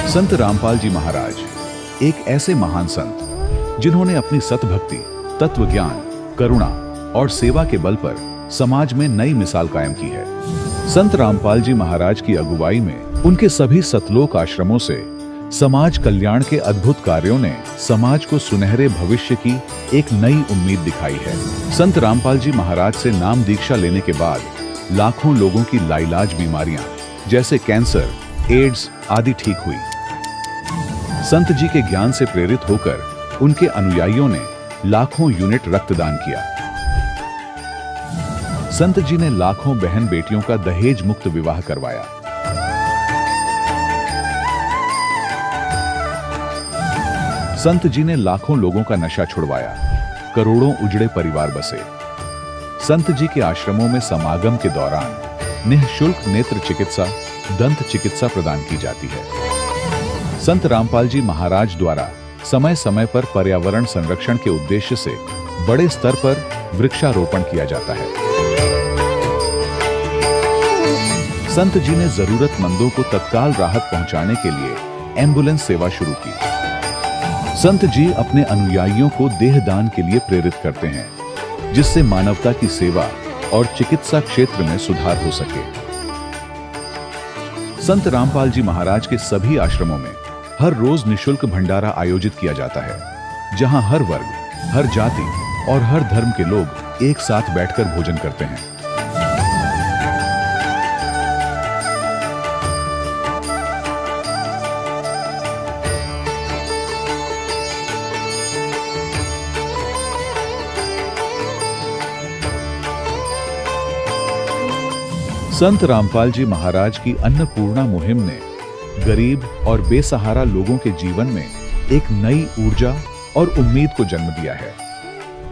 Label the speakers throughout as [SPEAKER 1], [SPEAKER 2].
[SPEAKER 1] संत रामपाल जी महाराज एक ऐसे महान संत जिन्होंने अपनी सतभक्ति, तत्व ज्ञान, करुणा और सेवा के बल पर समाज में नई मिसाल कायम की है। संत रामपाल जी महाराज की अगुवाई में उनके सभी सतलोक आश्रमों से समाज कल्याण के अद्भुत कार्यों ने समाज को सुनहरे भविष्य की एक नई उम्मीद दिखाई है। संत रामपाल जी महाराज से नाम दीक्षा लेने के बाद लाखों लोगों की लाइलाज बीमारियां जैसे कैंसर, एड्स आदि ठीक हुई। संत जी के ज्ञान से प्रेरित होकर उनके अनुयायियों ने लाखों यूनिट रक्तदान किया। संत जी ने लाखों बहन बेटियों का दहेज मुक्त विवाह करवाया। संत जी ने लाखों लोगों का नशा छुड़वाया, करोड़ों उजड़े परिवार बसे। संत जी के आश्रमों में समागम के दौरान निःशुल्क नेत्र चिकित्सा, दंत चिकित्सा प्रदान की जाती है। संत रामपाल जी महाराज द्वारा समय समय पर पर्यावरण संरक्षण के उद्देश्य से बड़े स्तर पर वृक्षारोपण किया जाता है। संत जी ने जरूरतमंदों को तत्काल राहत पहुंचाने के लिए एम्बुलेंस सेवा शुरू की। संत जी अपने अनुयायियों को देहदान के लिए प्रेरित करते हैं, जिससे मानवता की सेवा और चिकित्सा क्षेत्र में सुधार हो सके। संत रामपाल जी महाराज के सभी आश्रमों में हर रोज निःशुल्क भंडारा आयोजित किया जाता है, जहां हर वर्ग, हर जाति और हर धर्म के लोग एक साथ बैठकर भोजन करते हैं। संत रामपाल जी महाराज की अन्नपूर्णा मुहिम ने गरीब और बेसहारा लोगों के जीवन में एक नई ऊर्जा और उम्मीद को जन्म दिया है।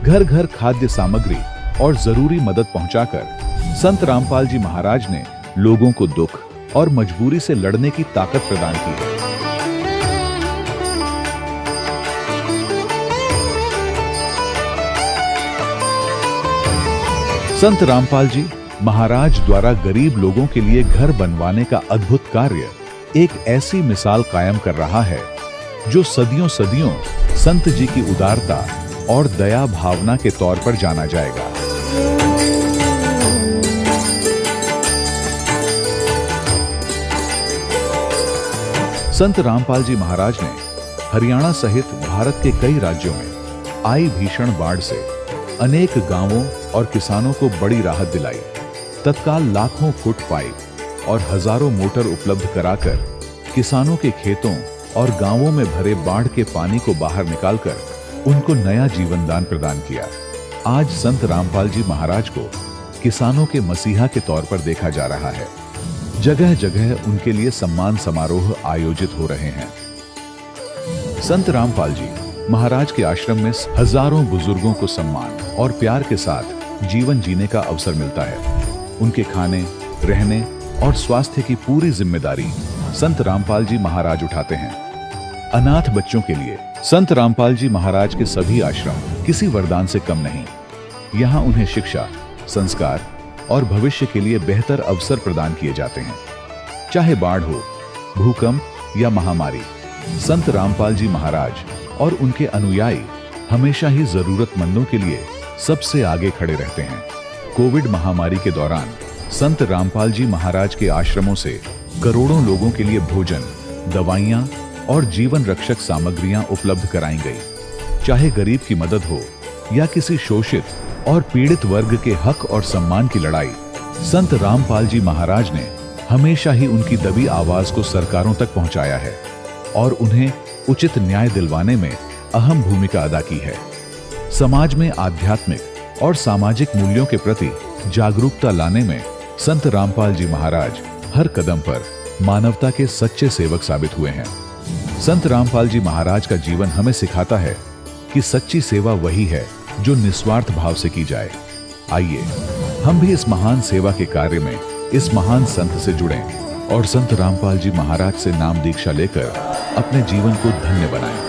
[SPEAKER 1] घर घर खाद्य सामग्री और जरूरी मदद पहुंचाकर संत रामपाल जी महाराज ने लोगों को दुख और मजबूरी से लड़ने की ताकत प्रदान की है। संत रामपाल जी महाराज द्वारा गरीब लोगों के लिए घर बनवाने का अद्भुत कार्य एक ऐसी मिसाल कायम कर रहा है जो सदियों सदियों संत जी की उदारता और दया भावना के तौर पर जाना जाएगा। संत रामपाल जी महाराज ने हरियाणा सहित भारत के कई राज्यों में आई भीषण बाढ़ से अनेक गांवों और किसानों को बड़ी राहत दिलाई। तत्काल लाखों फुट पाइप और हजारों मोटर उपलब्ध कराकर किसानों के खेतों और गांवों में भरे बाढ़ के पानी को बाहर निकालकर उनको नया जीवन दान प्रदान किया। आज संत रामपाल जी महाराज को किसानों के मसीहा के तौर पर देखा जा रहा है। जगह जगह उनके लिए सम्मान समारोह आयोजित हो रहे हैं। संत रामपाल जी महाराज के आश्रम में हजारों बुजुर्गों को सम्मान और प्यार के साथ जीवन जीने का अवसर मिलता है। उनके खाने, रहने और स्वास्थ्य की पूरी जिम्मेदारी संत रामपाल जी महाराज उठाते हैं। अनाथ बच्चों के लिए संत रामपाल जी महाराज के सभी आश्रम किसी वरदान से कम नहीं। यहाँ उन्हें शिक्षा, संस्कार और भविष्य के लिए बेहतर अवसर प्रदान किए जाते हैं। चाहे बाढ़ हो, भूकंप या महामारी, संत रामपाल जी महाराज और उनके अनुयायी हमेशा ही जरूरतमंदों के लिए सबसे आगे खड़े रहते हैं। कोविड महामारी के दौरान संत रामपाल जी महाराज के आश्रमों से करोड़ों लोगों के लिए भोजन, दवाइयां और जीवन रक्षक सामग्रियां उपलब्ध कराई गई। चाहे गरीब की मदद हो या किसी शोषित और पीड़ित वर्ग के हक और सम्मान की लड़ाई, संत रामपाल जी महाराज ने हमेशा ही उनकी दबी आवाज को सरकारों तक पहुंचाया है और उन्हें उचित न्याय दिलवाने में अहम भूमिका अदा की है। समाज में आध्यात्मिक और सामाजिक मूल्यों के प्रति जागरूकता लाने में संत रामपाल जी महाराज हर कदम पर मानवता के सच्चे सेवक साबित हुए हैं। संत रामपाल जी महाराज का जीवन हमें सिखाता है कि सच्ची सेवा वही है जो निस्वार्थ भाव से की जाए। आइए हम भी इस महान सेवा के कार्य में इस महान संत से जुड़ें और संत रामपाल जी महाराज से नाम दीक्षा लेकर अपने जीवन को धन्य बनाएं।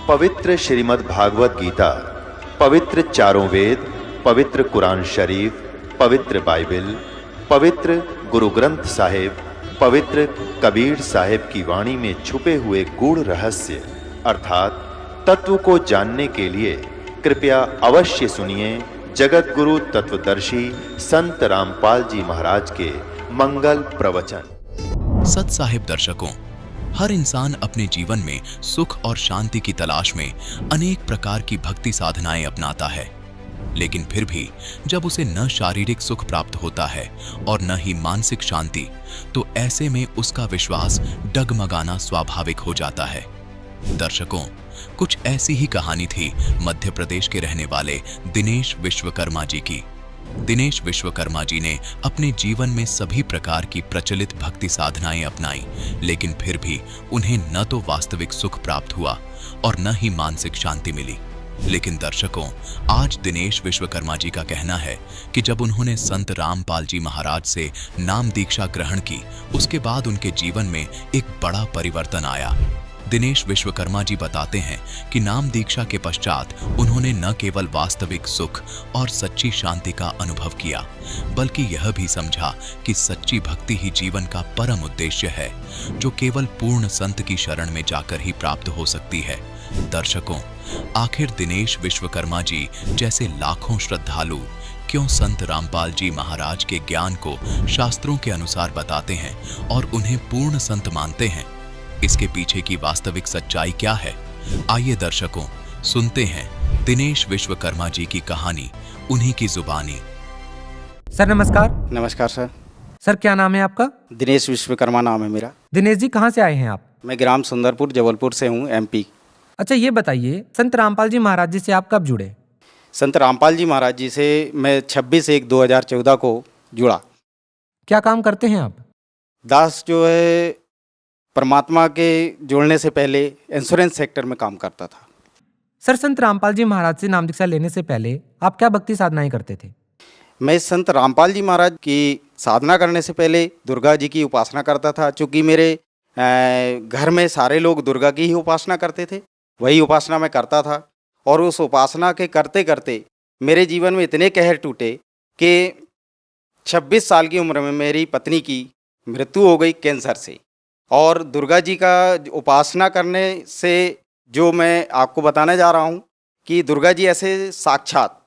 [SPEAKER 2] पवित्र श्रीमद् भागवत गीता, पवित्र चारों वेद, पवित्र कुरान शरीफ, पवित्र बाइबल, पवित्र गुरु ग्रंथ साहिब, पवित्र कबीर साहिब की वाणी में छुपे हुए गूढ़ रहस्य अर्थात तत्व को जानने के लिए कृपया अवश्य सुनिए जगत गुरु तत्वदर्शी संत रामपाल जी महाराज के मंगल प्रवचन।
[SPEAKER 3] सत साहिब दर्शकों, हर इंसान अपने जीवन में सुख और शांति की तलाश में अनेक प्रकार की भक्ति साधनाएं अपनाता है, लेकिन फिर भी जब उसे न शारीरिक सुख प्राप्त होता है और न ही मानसिक शांति, तो ऐसे में उसका विश्वास डगमगाना स्वाभाविक हो जाता है। दर्शकों, कुछ ऐसी ही कहानी थी मध्य प्रदेश के रहने वाले दिनेश विश्वकर्मा जी की। दिनेश विश्वकर्मा जी ने अपने जीवन में सभी प्रकार की प्रचलित भक्ति साधनाएं अपनाई, लेकिन फिर भी उन्हें न तो वास्तविक सुख प्राप्त हुआ और न ही मानसिक शांति मिली। लेकिन दर्शकों, आज दिनेश विश्वकर्मा जी का कहना है कि जब उन्होंने संत रामपाल जी महाराज से नाम दीक्षा ग्रहण की, उसके बाद उनके जीवन में एक बड़ा परिवर्तन आया। दिनेश विश्वकर्मा जी बताते हैं कि नाम दीक्षा के पश्चात उन्होंने न केवल वास्तविक सुख और सच्ची शांति का अनुभव किया, बल्कि यह भी समझा कि सच्ची भक्ति ही जीवन का परम उद्देश्य है, जो केवल पूर्ण संत की शरण में जाकर ही प्राप्त हो सकती है। दर्शकों, आखिर दिनेश विश्वकर्मा जी जैसे लाखों श्रद्धालु क्यों संत रामपाल जी महाराज के ज्ञान को शास्त्रों के अनुसार बताते हैं और उन्हें पूर्ण संत मानते हैं? इसके पीछे की वास्तविक सच्चाई क्या है? आइए दर्शकों, सुनते हैं दिनेश विश्वकर्मा जी की कहानी उन्हीं की जुबानी।
[SPEAKER 4] सर नमस्कार।
[SPEAKER 5] नमस्कार सर।
[SPEAKER 4] सर क्या नाम है आपका?
[SPEAKER 5] दिनेश विश्वकर्मा नाम है मेरा।
[SPEAKER 4] दिनेश जी कहाँ से आए हैं आप?
[SPEAKER 5] मैं ग्राम सुंदरपुर जबलपुर से हूँ, एमपी।
[SPEAKER 4] अच्छा ये बताइए, संत रामपाल जी महाराज जी से आप कब जुड़े?
[SPEAKER 5] संत रामपाल जी महाराज जी से मैं 26/1/2014 को जुड़ा।
[SPEAKER 4] क्या काम करते हैं आप?
[SPEAKER 5] दास जो है परमात्मा के जुड़ने से पहले इंश्योरेंस सेक्टर में काम करता था।
[SPEAKER 4] सर संत रामपाल जी महाराज से नाम दीक्षा लेने से पहले आप क्या भक्ति साधनाएं करते थे?
[SPEAKER 5] मैं संत रामपाल जी महाराज की साधना करने से पहले दुर्गा जी की उपासना करता था। चूँकि मेरे घर में सारे लोग दुर्गा की ही उपासना करते थे, वही उपासना मैं करता था। और उस उपासना के करते करते मेरे जीवन में इतने कहर टूटे कि 26 साल की उम्र में मेरी पत्नी की मृत्यु हो गई कैंसर से। और दुर्गा जी का उपासना करने से जो मैं आपको बताने जा रहा हूँ कि दुर्गा जी ऐसे साक्षात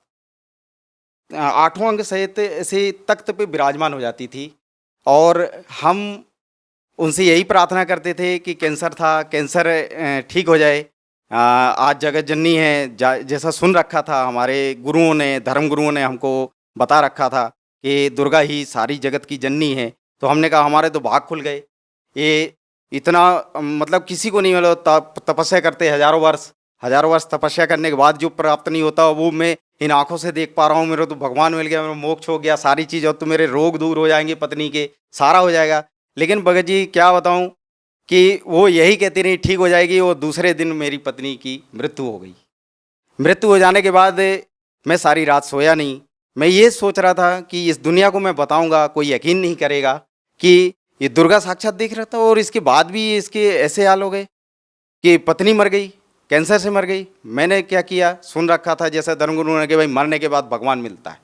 [SPEAKER 5] 8वां अंग सहित ऐसे तख्त पे विराजमान हो जाती थी। और हम उनसे यही प्रार्थना करते थे कि कैंसर था, कैंसर ठीक हो जाए। आज जगत जननी है, जैसा सुन रखा था हमारे गुरुओं ने, धर्म गुरुओं ने हमको बता रखा था कि दुर्गा ही सारी जगत की जननी है। तो हमने कहा हमारे तो भाग खुल गए। ये इतना मतलब किसी को नहीं मिला। तपस्या करते हजारों वर्ष तपस्या करने के बाद जो प्राप्त नहीं होता वो मैं इन आंखों से देख पा रहा हूँ। मेरे तो भगवान मिल गया, मेरा मोक्ष हो गया, सारी चीज़, और तो मेरे रोग दूर हो जाएंगे, पत्नी के सारा हो जाएगा। लेकिन भगत जी क्या बताऊँ कि वो यही कहती रही ठीक हो जाएगी। वो दूसरे दिन मेरी पत्नी की मृत्यु हो गई। मृत्यु हो जाने के बाद मैं सारी रात सोया नहीं। मैं ये सोच रहा था कि इस दुनिया को मैं बताऊँगा, कोई यकीन नहीं करेगा कि ये दुर्गा साक्षात देख रहा था। और इसके बाद भी इसके ऐसे हाल हो गए कि पत्नी मर गई, कैंसर से मर गई। मैंने क्या किया, सुन रखा था जैसे धर्मगुरु ने कि भाई मरने के बाद भगवान मिलता है,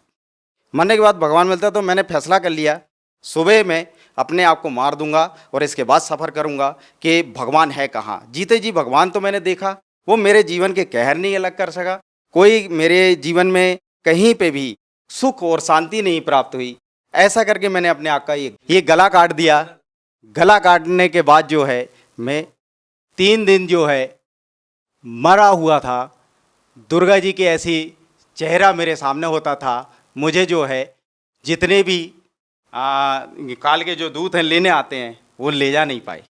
[SPEAKER 5] मरने के बाद भगवान मिलता है। तो मैंने फैसला कर लिया सुबह मैं अपने आप को मार दूंगा और इसके बाद सफ़र करूंगा कि भगवान है कहाँ। जीते जी भगवान तो मैंने देखा, वो मेरे जीवन के कहर नहीं अलग कर सका। कोई मेरे जीवन में कहीं पे भी सुख और शांति नहीं प्राप्त हुई। ऐसा करके मैंने अपने आप का ये गला काट दिया। गला काटने के बाद जो है मैं 3 दिन जो है मरा हुआ था। दुर्गा जी के ऐसी चेहरा मेरे सामने होता था। मुझे जो है जितने भी काल के जो दूत हैं लेने आते हैं वो ले जा नहीं पाए।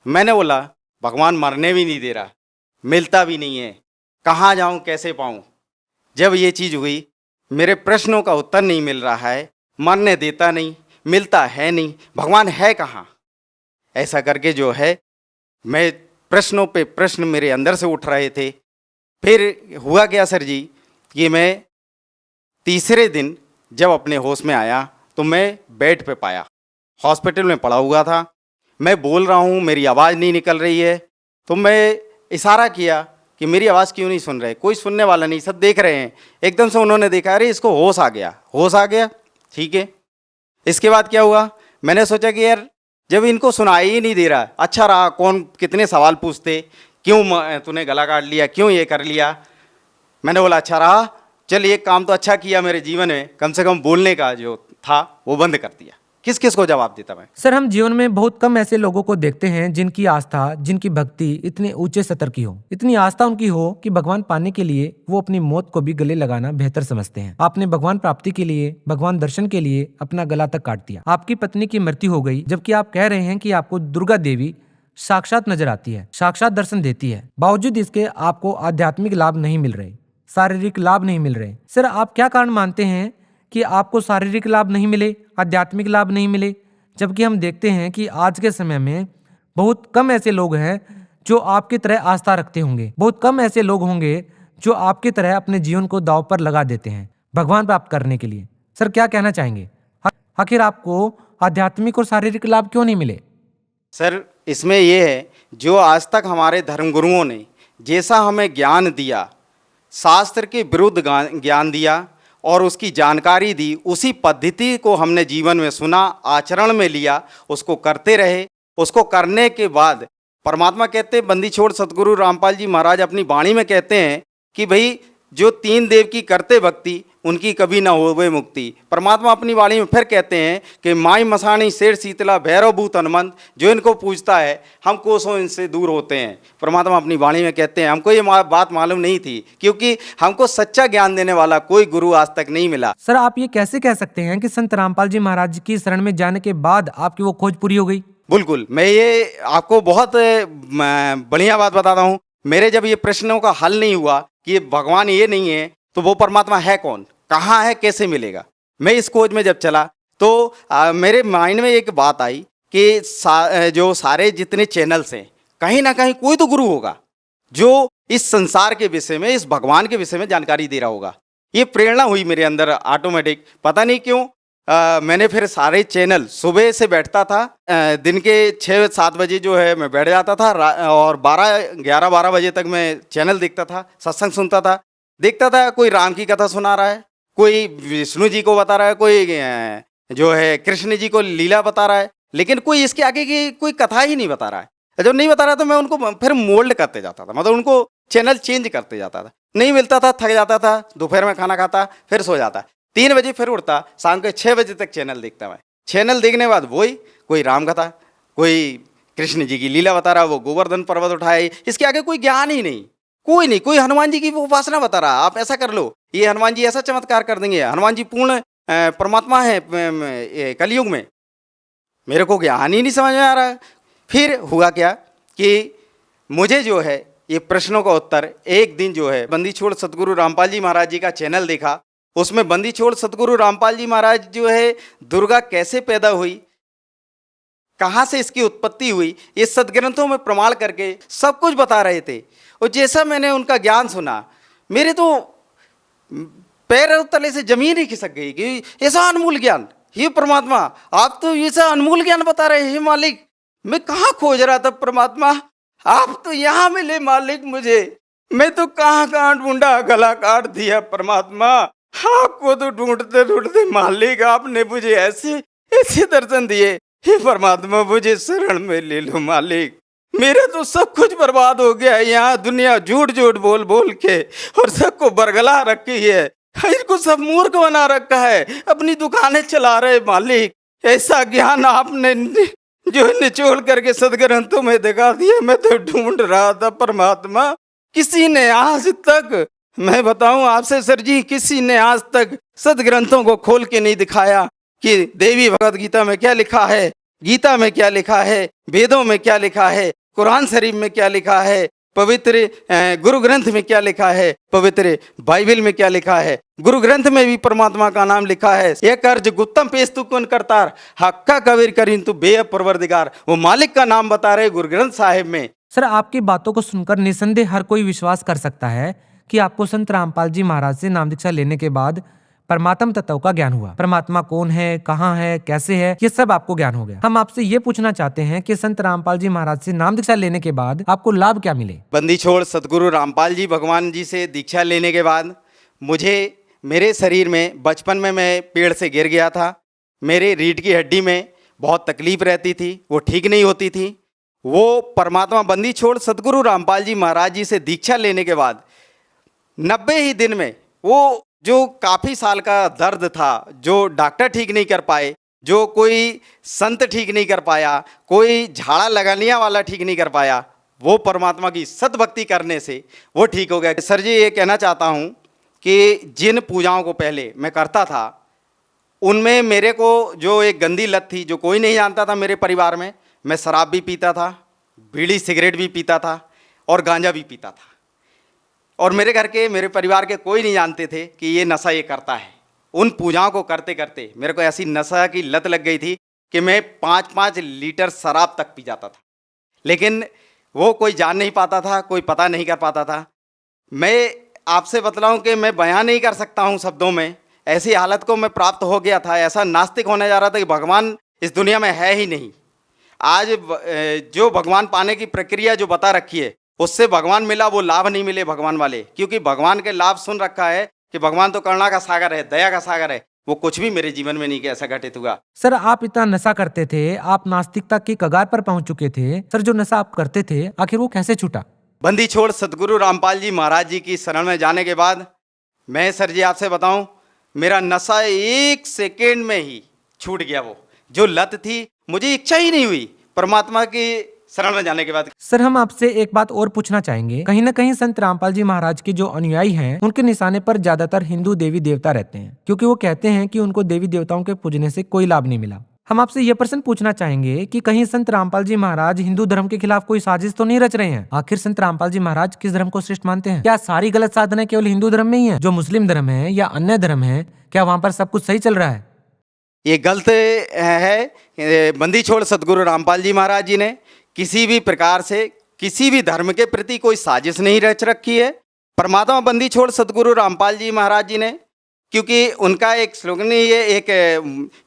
[SPEAKER 5] मैंने बोला भगवान मरने भी नहीं दे रहा, मिलता भी नहीं है, कहाँ जाऊँ, कैसे पाऊँ। जब ये चीज़ हुई, मेरे प्रश्नों का उत्तर नहीं मिल रहा है, मरने देता नहीं, मिलता है नहीं, भगवान है कहाँ। ऐसा करके जो है मैं प्रश्नों पे प्रश्न मेरे अंदर से उठ रहे थे। फिर हुआ क्या सर जी कि मैं तीसरे दिन जब अपने होश में आया तो मैं बेड पे पाया, हॉस्पिटल में पड़ा हुआ था। मैं बोल रहा हूँ, मेरी आवाज़ नहीं निकल रही है। तो मैं इशारा किया कि मेरी आवाज़ क्यों नहीं सुन रहे, कोई सुनने वाला नहीं, सब देख रहे हैं। एकदम से उन्होंने देखा, अरे इसको होश आ गया, होश आ गया, ठीक है। इसके बाद क्या हुआ, मैंने सोचा कि यार जब इनको सुनाई ही नहीं दे रहा, अच्छा रहा, कौन कितने सवाल पूछते, क्यों तूने गला काट लिया, क्यों ये कर लिया। मैंने बोला अच्छा रहा, चल ये काम तो अच्छा किया मेरे जीवन में, कम से कम बोलने का जो था वो बंद कर दिया। किस किस को जवाब देता मैं।
[SPEAKER 4] सर, हम जीवन में बहुत कम ऐसे लोगों को देखते हैं जिनकी आस्था, जिनकी भक्ति इतने ऊंचे स्तर की हो, इतनी आस्था उनकी हो कि भगवान पाने के लिए वो अपनी मौत को भी गले लगाना बेहतर समझते हैं। आपने भगवान प्राप्ति के लिए, भगवान दर्शन के लिए अपना गला तक काट दिया। आपकी पत्नी की मृत्यु हो गई, जबकि आप कह रहे हैं कि आपको दुर्गा देवी साक्षात नजर आती है, साक्षात दर्शन देती है। बावजूद इसके आपको आध्यात्मिक लाभ नहीं मिल रहे, शारीरिक लाभ नहीं मिल रहे। सर, आप क्या कारण मानते हैं कि आपको शारीरिक लाभ नहीं मिले, आध्यात्मिक लाभ नहीं मिले, जबकि हम देखते हैं कि आज के समय में बहुत कम ऐसे लोग हैं जो आपकी तरह आस्था रखते होंगे, बहुत कम ऐसे लोग होंगे जो आपकी तरह अपने जीवन को दांव पर लगा देते हैं भगवान प्राप्त करने के लिए। सर, क्या कहना चाहेंगे, आखिर आपको आध्यात्मिक और शारीरिक लाभ क्यों नहीं मिले?
[SPEAKER 5] सर, इसमें यह है, जो आज तक हमारे धर्मगुरुओं ने जैसा हमें ज्ञान दिया, शास्त्र के विरुद्ध ज्ञान दिया और उसकी जानकारी दी, उसी पद्धति को हमने जीवन में सुना, आचरण में लिया, उसको करते रहे। उसको करने के बाद परमात्मा कहते हैं, बंदी छोड़ सतगुरु रामपाल जी महाराज अपनी वाणी में कहते हैं कि भाई जो तीन देव की करते भक्ति, उनकी कभी ना होवे मुक्ति। परमात्मा अपनी वाणी में फिर कहते हैं कि माई मसाणी शेर शीतला भैरव भूत हनुमंत, जो इनको पूजता है हम कोसों इनसे दूर होते हैं। परमात्मा अपनी वाणी में कहते हैं। हमको ये बात मालूम नहीं थी, क्योंकि हमको सच्चा ज्ञान देने वाला कोई गुरु आज तक नहीं मिला।
[SPEAKER 4] सर, आप ये कैसे कह सकते हैं कि संत रामपाल जी महाराज की शरण में जाने के बाद आपकी वो खोज पूरी हो गई?
[SPEAKER 5] बिल्कुल, मैं ये आपको बहुत बढ़िया बात बताता हूँ। मेरे जब ये प्रश्नों का हल नहीं हुआ कि भगवान ये नहीं है तो वो परमात्मा है कौन, कहाँ है, कैसे मिलेगा, मैं इस खोज में जब चला तो मेरे माइंड में एक बात आई कि जो सारे जितने चैनल्स हैं, कहीं ना कहीं कोई तो गुरु होगा जो इस संसार के विषय में, इस भगवान के विषय में जानकारी दे रहा होगा। ये प्रेरणा हुई मेरे अंदर ऑटोमेटिक, पता नहीं क्यों। मैंने फिर सारे चैनल, सुबह से बैठता था, दिन के 6-7 बजे जो है मैं बैठ जाता था और 11-12 बजे तक मैं चैनल देखता था, सत्संग सुनता था, देखता था कोई राम की कथा सुना रहा है, कोई विष्णु जी को बता रहा है, कोई जो है कृष्ण जी को लीला बता रहा है, लेकिन कोई इसके आगे की कोई कथा ही नहीं बता रहा है। जब नहीं बता रहा तो मैं उनको फिर मोल्ड करते जाता था, मतलब उनको चैनल चेंज करते जाता था। नहीं मिलता था, थक जाता था, दोपहर में खाना खाता, फिर सो जाता, 3 बजे फिर उठता, शाम के 6 बजे तक चैनल देखता मैं। चैनल देखने के बाद वही कोई राम कथा, कोई कृष्ण जी की लीला बता रहा, वो गोवर्धन पर्वत उठाए, इसके आगे कोई ज्ञान ही नहीं, कोई नहीं। कोई हनुमान जी की उपासना बता रहा, आप ऐसा कर लो, ये हनुमान जी ऐसा चमत्कार कर देंगे, हनुमान जी पूर्ण परमात्मा है कलयुग में। मेरे को ज्ञान ही नहीं समझ में आ रहा। फिर हुआ क्या कि मुझे जो है ये प्रश्नों का उत्तर एक दिन जो है बंदी छोड़ सतगुरु रामपाल जी महाराज जी का चैनल देखा। उसमें बंदी छोड़ सतगुरु रामपाल जी महाराज जो है दुर्गा कैसे पैदा हुई, कहाँ से इसकी उत्पत्ति हुई, ये सदग्रंथों में प्रमाण करके सब कुछ बता रहे थे। और जैसा मैंने उनका ज्ञान सुना, मेरे तो पैर तले से जमीन ही खिसक गई कि ऐसा अनमोल ज्ञान, हे परमात्मा आप तो ऐसा अनमोल ज्ञान बता रहे हैं मालिक। मैं कहाँ खोज रहा था परमात्मा, आप तो यहाँ मिले मालिक मुझे। मैं तो कहाँ कहाँ ढूंढा, गला काट दिया परमात्मा। आपको तो ढूंढते ढूंढते मालिक आपने मुझे ऐसे ऐसे दर्शन दिए। हे परमात्मा मुझे शरण में ले लो मालिक, मेरा तो सब कुछ बर्बाद हो गया। यहाँ दुनिया झूठ झूठ बोल बोल के और सबको बरगला रखी है, इनको सब मूर्ख बना रखा है, अपनी दुकानें चला रहे मालिक। ऐसा ज्ञान आपने जो निचोड़ करके सदग्रंथों में दिखा दिया। मैं तो ढूंढ रहा था परमात्मा, किसी ने आज तक, मैं बताऊं आपसे सर जी, किसी ने आज तक सदग्रंथों को खोल के नहीं दिखाया कि देवी भगवत गीता में क्या लिखा है, गीता में क्या लिखा है, वेदों में क्या लिखा है, कुरान शरीफ में क्या लिखा है, पवित्र गुरु ग्रंथ में क्या लिखा है, पवित्र बाइबल में क्या लिखा है। गुरु ग्रंथ में भी परमात्मा का नाम लिखा है, ये कर्ज गुत्तम पेश तू कौन करतार, हक्का कबीर करीन तू बेअब परवरदिगार। वो मालिक का नाम बता रहे गुरु ग्रंथ साहिब में।
[SPEAKER 4] सर, आपकी बातों को सुनकर निसंदेह हर कोई विश्वास कर सकता है कि आपको संत रामपाल जी महाराज से नाम दीक्षा लेने के बाद परमात्म तत्व का ज्ञान हुआ। परमात्मा कौन है, कहाँ है, कैसे है, ये सब आपको ज्ञान हो गया। हम आपसे ये पूछना चाहते हैं कि संत रामपाल जी महाराज से नाम दीक्षा लेने के बाद आपको लाभ क्या मिले?
[SPEAKER 5] बंदी छोड़ सदगुरु रामपाल जी भगवान जी से दीक्षा लेने के बाद मुझे मेरे शरीर में बचपन में मैं पेड़ से गिर गया था। मेरे रीढ़ की हड्डी में बहुत तकलीफ रहती थी, वो ठीक नहीं होती थी। वो परमात्मा बंदी छोड़ सदगुरु रामपाल जी महाराज जी से दीक्षा लेने के बाद 90 ही दिन में वो जो काफ़ी साल का दर्द था, जो डॉक्टर ठीक नहीं कर पाए, जो कोई संत ठीक नहीं कर पाया, कोई झाड़ा लगानिया वाला ठीक नहीं कर पाया, वो परमात्मा की सतभक्ति करने से वो ठीक हो गया। सर जी ये कहना चाहता हूँ कि जिन पूजाओं को पहले मैं करता था उनमें मेरे को जो एक गंदी लत थी, जो कोई नहीं जानता था मेरे परिवार में, मैं शराब भी पीता था, बीड़ी सिगरेट भी पीता था और गांजा भी पीता था। और मेरे घर के, मेरे परिवार के कोई नहीं जानते थे कि ये नशा ये करता है। उन पूजाओं को करते करते मेरे को ऐसी नशा की लत लग गई थी कि मैं 5-5 लीटर शराब तक पी जाता था, लेकिन वो कोई जान नहीं पाता था, कोई पता नहीं कर पाता था। मैं आपसे बतलाऊं कि मैं बयान नहीं कर सकता हूं शब्दों में, ऐसी हालत को मैं प्राप्त हो गया था, ऐसा नास्तिक होने जा रहा था कि भगवान इस दुनिया में है ही नहीं। आज जो भगवान पाने की प्रक्रिया जो बता रखी है, उससे भगवान मिला, वो लाभ नहीं मिले भगवान वाले, क्योंकि भगवान के लाभ सुन रखा है कि भगवान तो करुणा का सागर है, दया का सागर है। वो कुछ भी मेरे जीवन में नहीं कि ऐसा घटित हुआ।
[SPEAKER 4] सर आप इतना नशा करते थे, आप नास्तिकता की कगार पर पहुंच चुके थे। सर जो नशा आप करते थे आखिर वो कैसे छूटा?
[SPEAKER 5] बंदी छोड़ सदगुरु रामपाल जी महाराज जी की शरण में जाने के बाद मैं सर जी आपसे बताऊं, मेरा नशा 1 सेकेंड में ही छूट गया। वो जो लत थी, मुझे इच्छा ही नहीं हुई परमात्मा की शरण में जाने के बाद।
[SPEAKER 4] सर हम आपसे एक बात और पूछना चाहेंगे, कहीं ना कहीं संत रामपाल जी महाराज के जो अनुयायी हैं उनके निशाने पर ज्यादातर हिंदू देवी देवता रहते हैं, क्योंकि वो कहते हैं कि उनको देवी देवताओं के पूजने से कोई लाभ नहीं मिला। हम आपसे ये प्रश्न पूछना चाहेंगे कि कहीं संत रामपाल जी महाराज हिंदू धर्म के खिलाफ कोई साजिश तो नहीं रच रहे हैं? आखिर संत रामपाल जी महाराज किस धर्म को श्रेष्ठ मानते हैं? क्या सारी गलत साधनाएं केवल हिंदू धर्म में ही है? जो मुस्लिम धर्म है या अन्य धर्म है, क्या वहाँ पर सब कुछ सही चल रहा है?
[SPEAKER 5] ये गलत है। बंदी छोड़ सदगुरु रामपाल जी महाराज जी ने किसी भी प्रकार से किसी भी धर्म के प्रति कोई साजिश नहीं रच रखी है। परमात्मा बंदी छोड़ सदगुरु रामपाल जी महाराज जी ने, क्योंकि उनका एक स्लोगन ये एक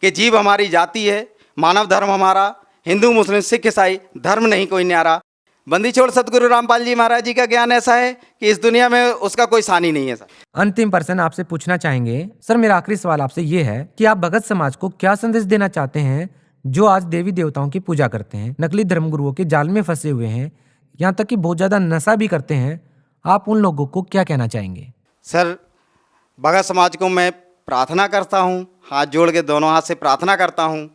[SPEAKER 5] कि जीव हमारी जाति है, मानव धर्म हमारा, हिंदू मुस्लिम सिख ईसाई धर्म नहीं कोई न्यारा। बंदी छोड़ सदगुरु रामपाल जी महाराज जी का ज्ञान ऐसा है कि इस दुनिया में उसका कोई सानी नहीं है। सर
[SPEAKER 4] अंतिम प्रश्न आपसे पूछना चाहेंगे। सर मेरा आखिरी सवाल आपसे ये है कि आप भगत समाज को क्या संदेश देना चाहते हैं जो आज देवी देवताओं की पूजा करते हैं, नकली धर्मगुरुओं के जाल में फंसे हुए हैं, यहाँ तक कि बहुत ज्यादा नशा भी करते हैं? आप उन लोगों को क्या कहना चाहेंगे?
[SPEAKER 5] सर भगत समाज को मैं प्रार्थना करता हूँ, हाथ जोड़ के दोनों हाथ से प्रार्थना करता हूँ,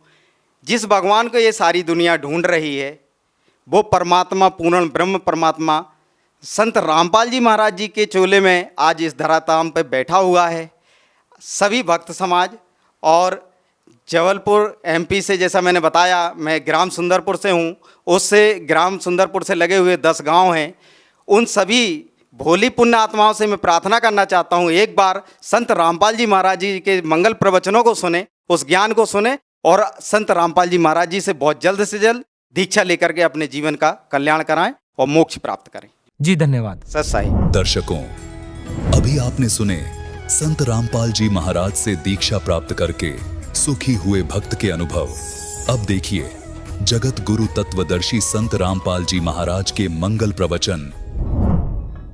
[SPEAKER 5] जिस भगवान को ये सारी दुनिया ढूंढ रही है वो परमात्मा, पूर्ण ब्रह्म परमात्मा संत रामपाल जी महाराज जी के चोले में आज इस धराधाम पे बैठा हुआ है। सभी भक्त समाज और जबलपुर एमपी से, जैसा मैंने बताया, मैं ग्राम सुंदरपुर से हूँ, उससे ग्राम सुंदरपुर से लगे हुए 10 गांव हैं, उन सभी भोली पुण्य आत्माओं से मैं प्रार्थना करना चाहता हूँ, एक बार संत रामपाल जी महाराज जी के मंगल प्रवचनों को सुने, उस ज्ञान को सुने और संत रामपाल जी महाराज जी से बहुत जल्द से जल्द दीक्षा लेकर के अपने जीवन का कल्याण कराएं और मोक्ष प्राप्त करें।
[SPEAKER 4] जी धन्यवाद।
[SPEAKER 5] सत साई।
[SPEAKER 3] दर्शकों, अभी आपने सुने संत रामपाल जी महाराज से दीक्षा प्राप्त करके सुखी हुए भक्त के अनुभव। अब देखिए जगत गुरु तत्वदर्शी संत रामपाल जी महाराज के मंगल प्रवचन।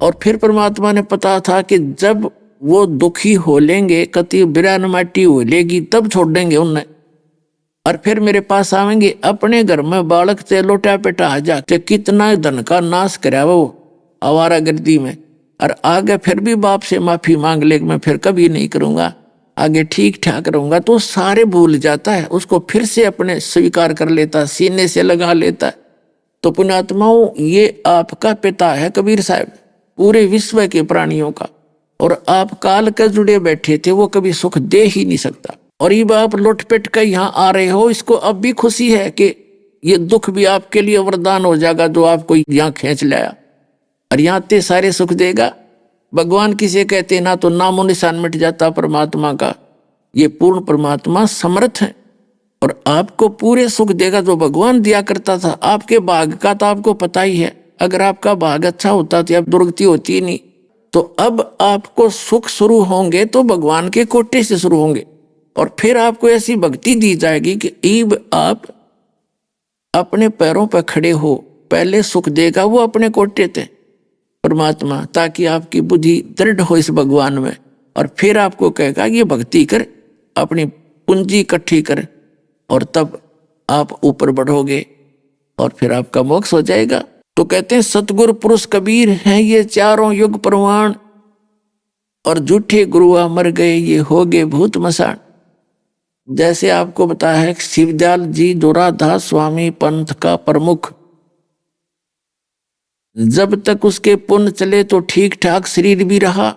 [SPEAKER 6] और फिर परमात्मा ने पता था कि जब वो दुखी हो लेंगे, कति बिरान माटी हो लेगी, तब छोड़ देंगे उन्हें और फिर मेरे पास आवेंगे। अपने घर में बालक से लोटा पेटा आ जाते, कितना धन का नाश करा वो आवारा गर्दी में, और आगे फिर भी बाप से माफी मांग ले, मैं फिर कभी नहीं करूंगा, आगे ठीक ठाक रहूंगा, तो सारे भूल जाता है, उसको फिर से अपने स्वीकार कर लेता, सीने से लगा लेता। तो पुण्यात्माओं, ये आपका पिता है कबीर साहब, पूरे विश्व के प्राणियों का, और आप काल के जुड़े बैठे थे, वो कभी सुख दे ही नहीं सकता। और ये आप लौटपेट कर यहाँ आ रहे हो, इसको अब भी खुशी है कि ये दुख भी आपके लिए वरदान हो जाएगा जो आपको यहाँ खींच लाया, और यहाँ ते सारे सुख देगा। भगवान किसे कहते ना, तो नामो निशान मिट जाता परमात्मा का। ये पूर्ण परमात्मा समर्थ है और आपको पूरे सुख देगा जो भगवान दिया करता था। आपके भाग का तो आपको पता ही है, अगर आपका भाग अच्छा होता तो अब दुर्गति होती ही नहीं। तो अब आपको सुख शुरू होंगे तो भगवान के कोटे से शुरू होंगे, और फिर आपको ऐसी भक्ति दी जाएगी कि अब आप अपने पैरों पर खड़े हो। पहले सुख देगा वो अपने कोटे थे परमात्मा, ताकि आपकी बुद्धि दृढ़ हो इस भगवान में, और फिर आपको कहेगा ये भक्ति कर, अपनी पूंजी इकट्ठी कर, और तब आप ऊपर बढ़ोगे और फिर आपका मोक्ष हो जाएगा। तो कहते हैं सतगुरु पुरुष कबीर हैं ये चारों युग प्रमाण, और झूठे गुरुआ मर गए ये हो गए भूत मसान। जैसे आपको बताया है शिवदयाल जी दोराधास स्वामी पंथ का प्रमुख, जब तक उसके पुण्य चले तो ठीक ठाक शरीर भी रहा,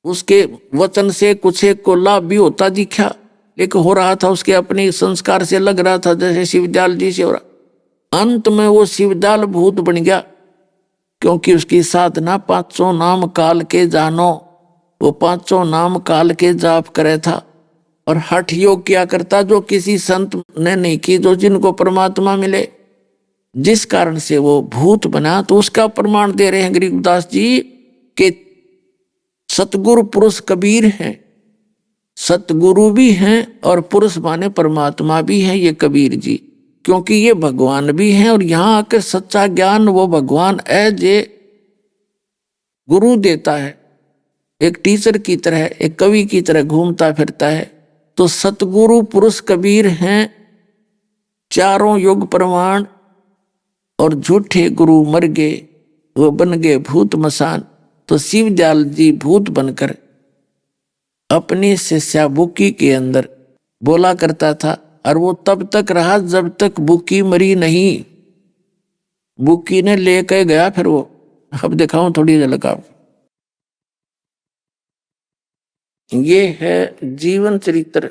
[SPEAKER 6] उसके वचन से कुछ एक को लाभ भी होता दिखा, लेकिन हो रहा था उसके अपने संस्कार से लग रहा था जैसे शिवदयाल जी से हो रहा। अंत में वो शिवदयाल भूत बन गया, क्योंकि उसकी साधना 500 नाम काल के जानो, वो 500 नाम काल के जाप करे था, और हठ योग किया करता जो किसी संत ने नहीं की, जो जिनको परमात्मा मिले, जिस कारण से वो भूत बना। तो उसका प्रमाण दे रहे हैं गरीबदास जी के सतगुरु पुरुष कबीर हैं, सतगुरु भी हैं और पुरुष माने परमात्मा भी हैं ये कबीर जी, क्योंकि ये भगवान भी हैं, और यहाँ आकर सच्चा ज्ञान वो भगवान एज ए गुरु देता है, एक टीचर की तरह, एक कवि की तरह घूमता फिरता है। तो सतगुरु पुरुष कबीर हैं चारों युग प्रमाण, और झूठे गुरु मर गए वो बन गए भूत मसान। तो शिवदयाल जी भूत बनकर अपनी शिष्या बुकी के अंदर बोला करता था, और वो तब तक रहा जब तक बुकी मरी नहीं। बुकी ने लेकर गया फिर वो, अब दिखाऊं थोड़ी झलक आपको। ये है जीवन चरित्र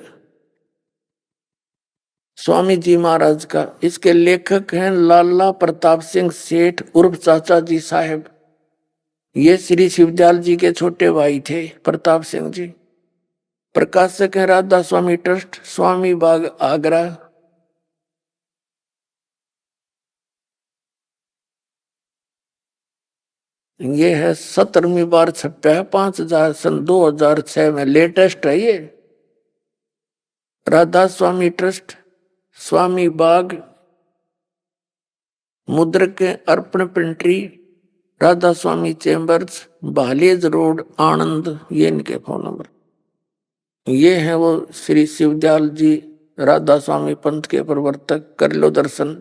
[SPEAKER 6] स्वामी जी महाराज का। इसके लेखक हैं लाला प्रताप सिंह सेठ उर्फ चाचा जी साहेब। ये श्री शिवदयाल जी के छोटे भाई थे प्रताप सिंह जी। प्रकाशक हैं राधा स्वामी ट्रस्ट, स्वामी बाग आगरा। ये है 17वीं बार छपा है, 5000 सन 2006 में लेटेस्ट है ये। राधा स्वामी ट्रस्ट, स्वामी बाग, मुद्रक अर्पण प्रिंटरी, राधा स्वामी चैम्बर्स, भालेज रोड, आनंद। ये इनके फोन नंबर। ये है वो श्री शिवदयाल जी राधा स्वामी पंथ के प्रवर्तक। कर लो दर्शन।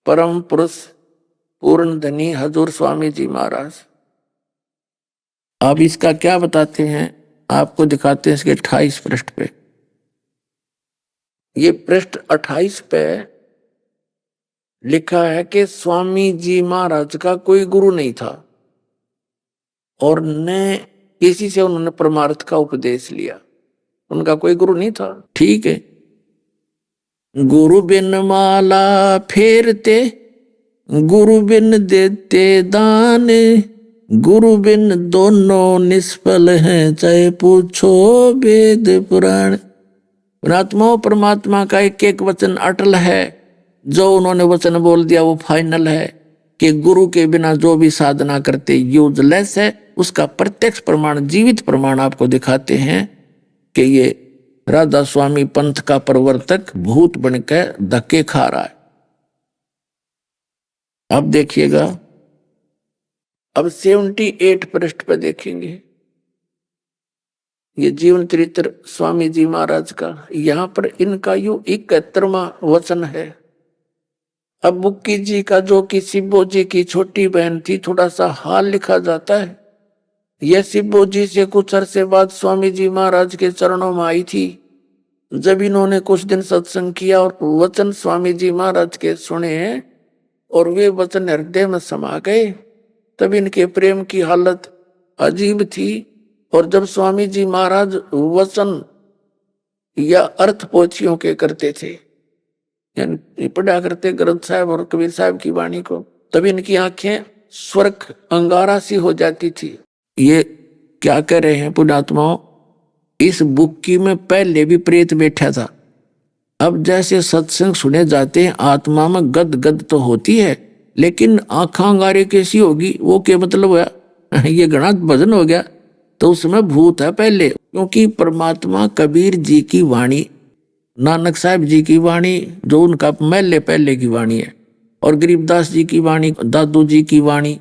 [SPEAKER 6] परम पुरुष पूर्ण धनी हजूर स्वामी जी महाराज। अब इसका क्या बताते हैं आपको दिखाते हैं इसके 28 पृष्ठ पे। ये पृष्ठ 28 पे लिखा है कि स्वामी जी महाराज का कोई गुरु नहीं था और न किसी से उन्होंने परमार्थ का उपदेश लिया। उनका कोई गुरु नहीं था। ठीक है। गुरु बिन माला फेरते, गुरु बिन देते दान, गुरु बिन दोनों निष्फल हैं, चाहे पूछो वेद पुराण। परमात्मा का एक एक वचन अटल है। जो उन्होंने वचन बोल दिया वो फाइनल है कि गुरु के बिना जो भी साधना करते यूजलेस है। उसका प्रत्यक्ष प्रमाण, जीवित प्रमाण आपको दिखाते हैं कि ये राधा स्वामी पंथ का प्रवर्तक भूत बनकर धक्के खा रहा है। अब देखिएगा, अब 78 पृष्ठ पे देखेंगे ये जीवन चरित्र स्वामी जी महाराज का। यहाँ पर इनका यो 71वां वचन है। अब बुक्की जी का जो कि शिवो जी की छोटी बहन थी, थोड़ा सा हाल लिखा जाता है। यह शिवो जी से कुछ अरसे बाद स्वामी जी महाराज के चरणों में आई थी। जब इन्होंने कुछ दिन सत्संग किया और वचन स्वामी जी महाराज के सुने और वे वचन हृदय में समा गए, तब इनके प्रेम की हालत अजीब थी। और जब स्वामी जी महाराज वचन या अर्थ पोथियों के करते थे, यानी पढ़ा करते ग्रंथ साहब और कबीर साहब की वाणी को, तब इनकी आंखें स्वर्ग अंगारा सी हो जाती थी। ये क्या कह रहे हैं पुण्यात्माओं, इस बुक्की में पहले भी प्रेत बैठा था। अब जैसे सत्संग सुने जाते हैं, आत्मा में गद गद तो होती है, लेकिन आँखा अंगारे कैसी होगी, वो क्या मतलब हुआ ये घना भजन हो गया, तो उसमें भूत है पहले। क्योंकि परमात्मा कबीर जी की वाणी, नानक साहब जी की वाणी जो उनका महले पहले की वाणी है, और गरीबदास जी की वाणी, दादू जी की वाणी,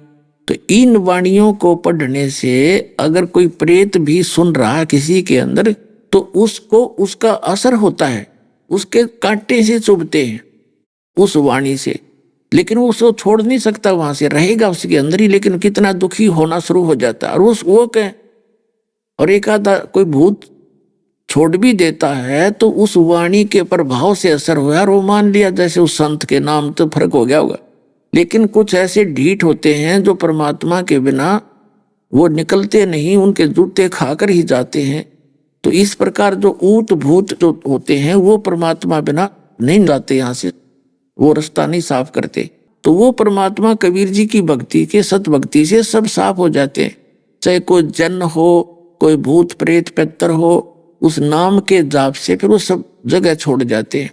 [SPEAKER 6] तो इन वाणियों को पढ़ने से अगर कोई प्रेत भी सुन रहा है किसी के अंदर, तो उसको उसका असर होता है, उसके कांटे से चुभते हैं उस वाणी से, लेकिन वो उसको छोड़ नहीं सकता, वहां से रहेगा उसके अंदर ही, लेकिन कितना दुखी होना शुरू हो जाता है। और उस वो कह, और एक आधा कोई भूत छोड़ भी देता है तो उस वाणी के प्रभाव से असर हुआ और वो मान लिया जैसे उस संत के नाम, तो फर्क हो गया होगा। लेकिन कुछ ऐसे ढीठ होते हैं जो परमात्मा के बिना वो निकलते नहीं, उनके जूते खाकर ही जाते हैं। तो इस प्रकार जो ऊत भूत जो होते हैं वो परमात्मा बिना नहीं जाते, यहाँ से वो रास्ता नहीं साफ करते। तो वो परमात्मा कबीर जी की भक्ति के सत भक्ति से सब साफ हो जाते हैं। चाहे कोई जन हो, कोई भूत प्रेत पितर हो, उस नाम के जाप से फिर वो सब जगह छोड़ जाते हैं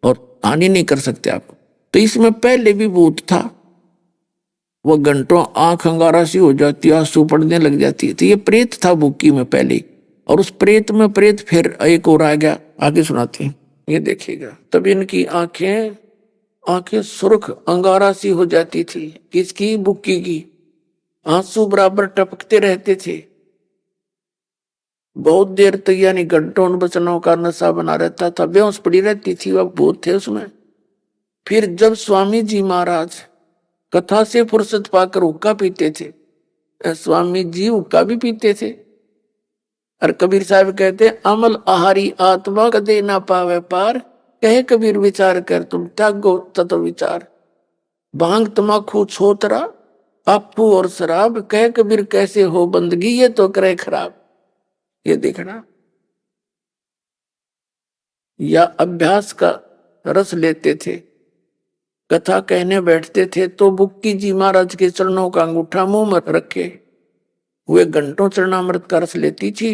[SPEAKER 6] और हानि नहीं कर सकते आप। तो इसमें पहले भी भूत था, वो घंटों आंख अंगारा सी हो जाती, आंसू पड़ने लग जाती। तो ये प्रेत था बुक्की में पहले ही, और उस प्रेत में प्रेत फिर एक और आ गया, आगे सुनाते हैं, ये देखिएगा। तब इनकी आंखें सुर्ख अंगारा सी हो जाती थी, किसकी? बुक्की की। आंसू बराबर टपकते रहते थे, बहुत देर तक, यानी घंटों उन वचनों का नशा बना रहता था, बेहोश पड़ी रहती थी, वह भूत थे उसमें। फिर जब स्वामी जी महाराज कथा से फुर्सत पाकर हुक्का पीते थे, स्वामी जी हुक्का भी पीते थे, और कबीर साहब कहते, अमल आहारी आत्मा कदे ना पावे पार, कहे कबीर विचार कर तुम त्यागो तत्व विचार। भांग तमाकू छोतरा आपू और शराब, कहे कबीर कैसे हो बंदगी, ये तो करे खराब। ये देखना, या अभ्यास का रस लेते थे, कथा कहने बैठते थे तो बुक्की जी महाराज के चरणों का अंगूठा मुंह में रखे हुए घंटों चरणामृत का रस लेती थी।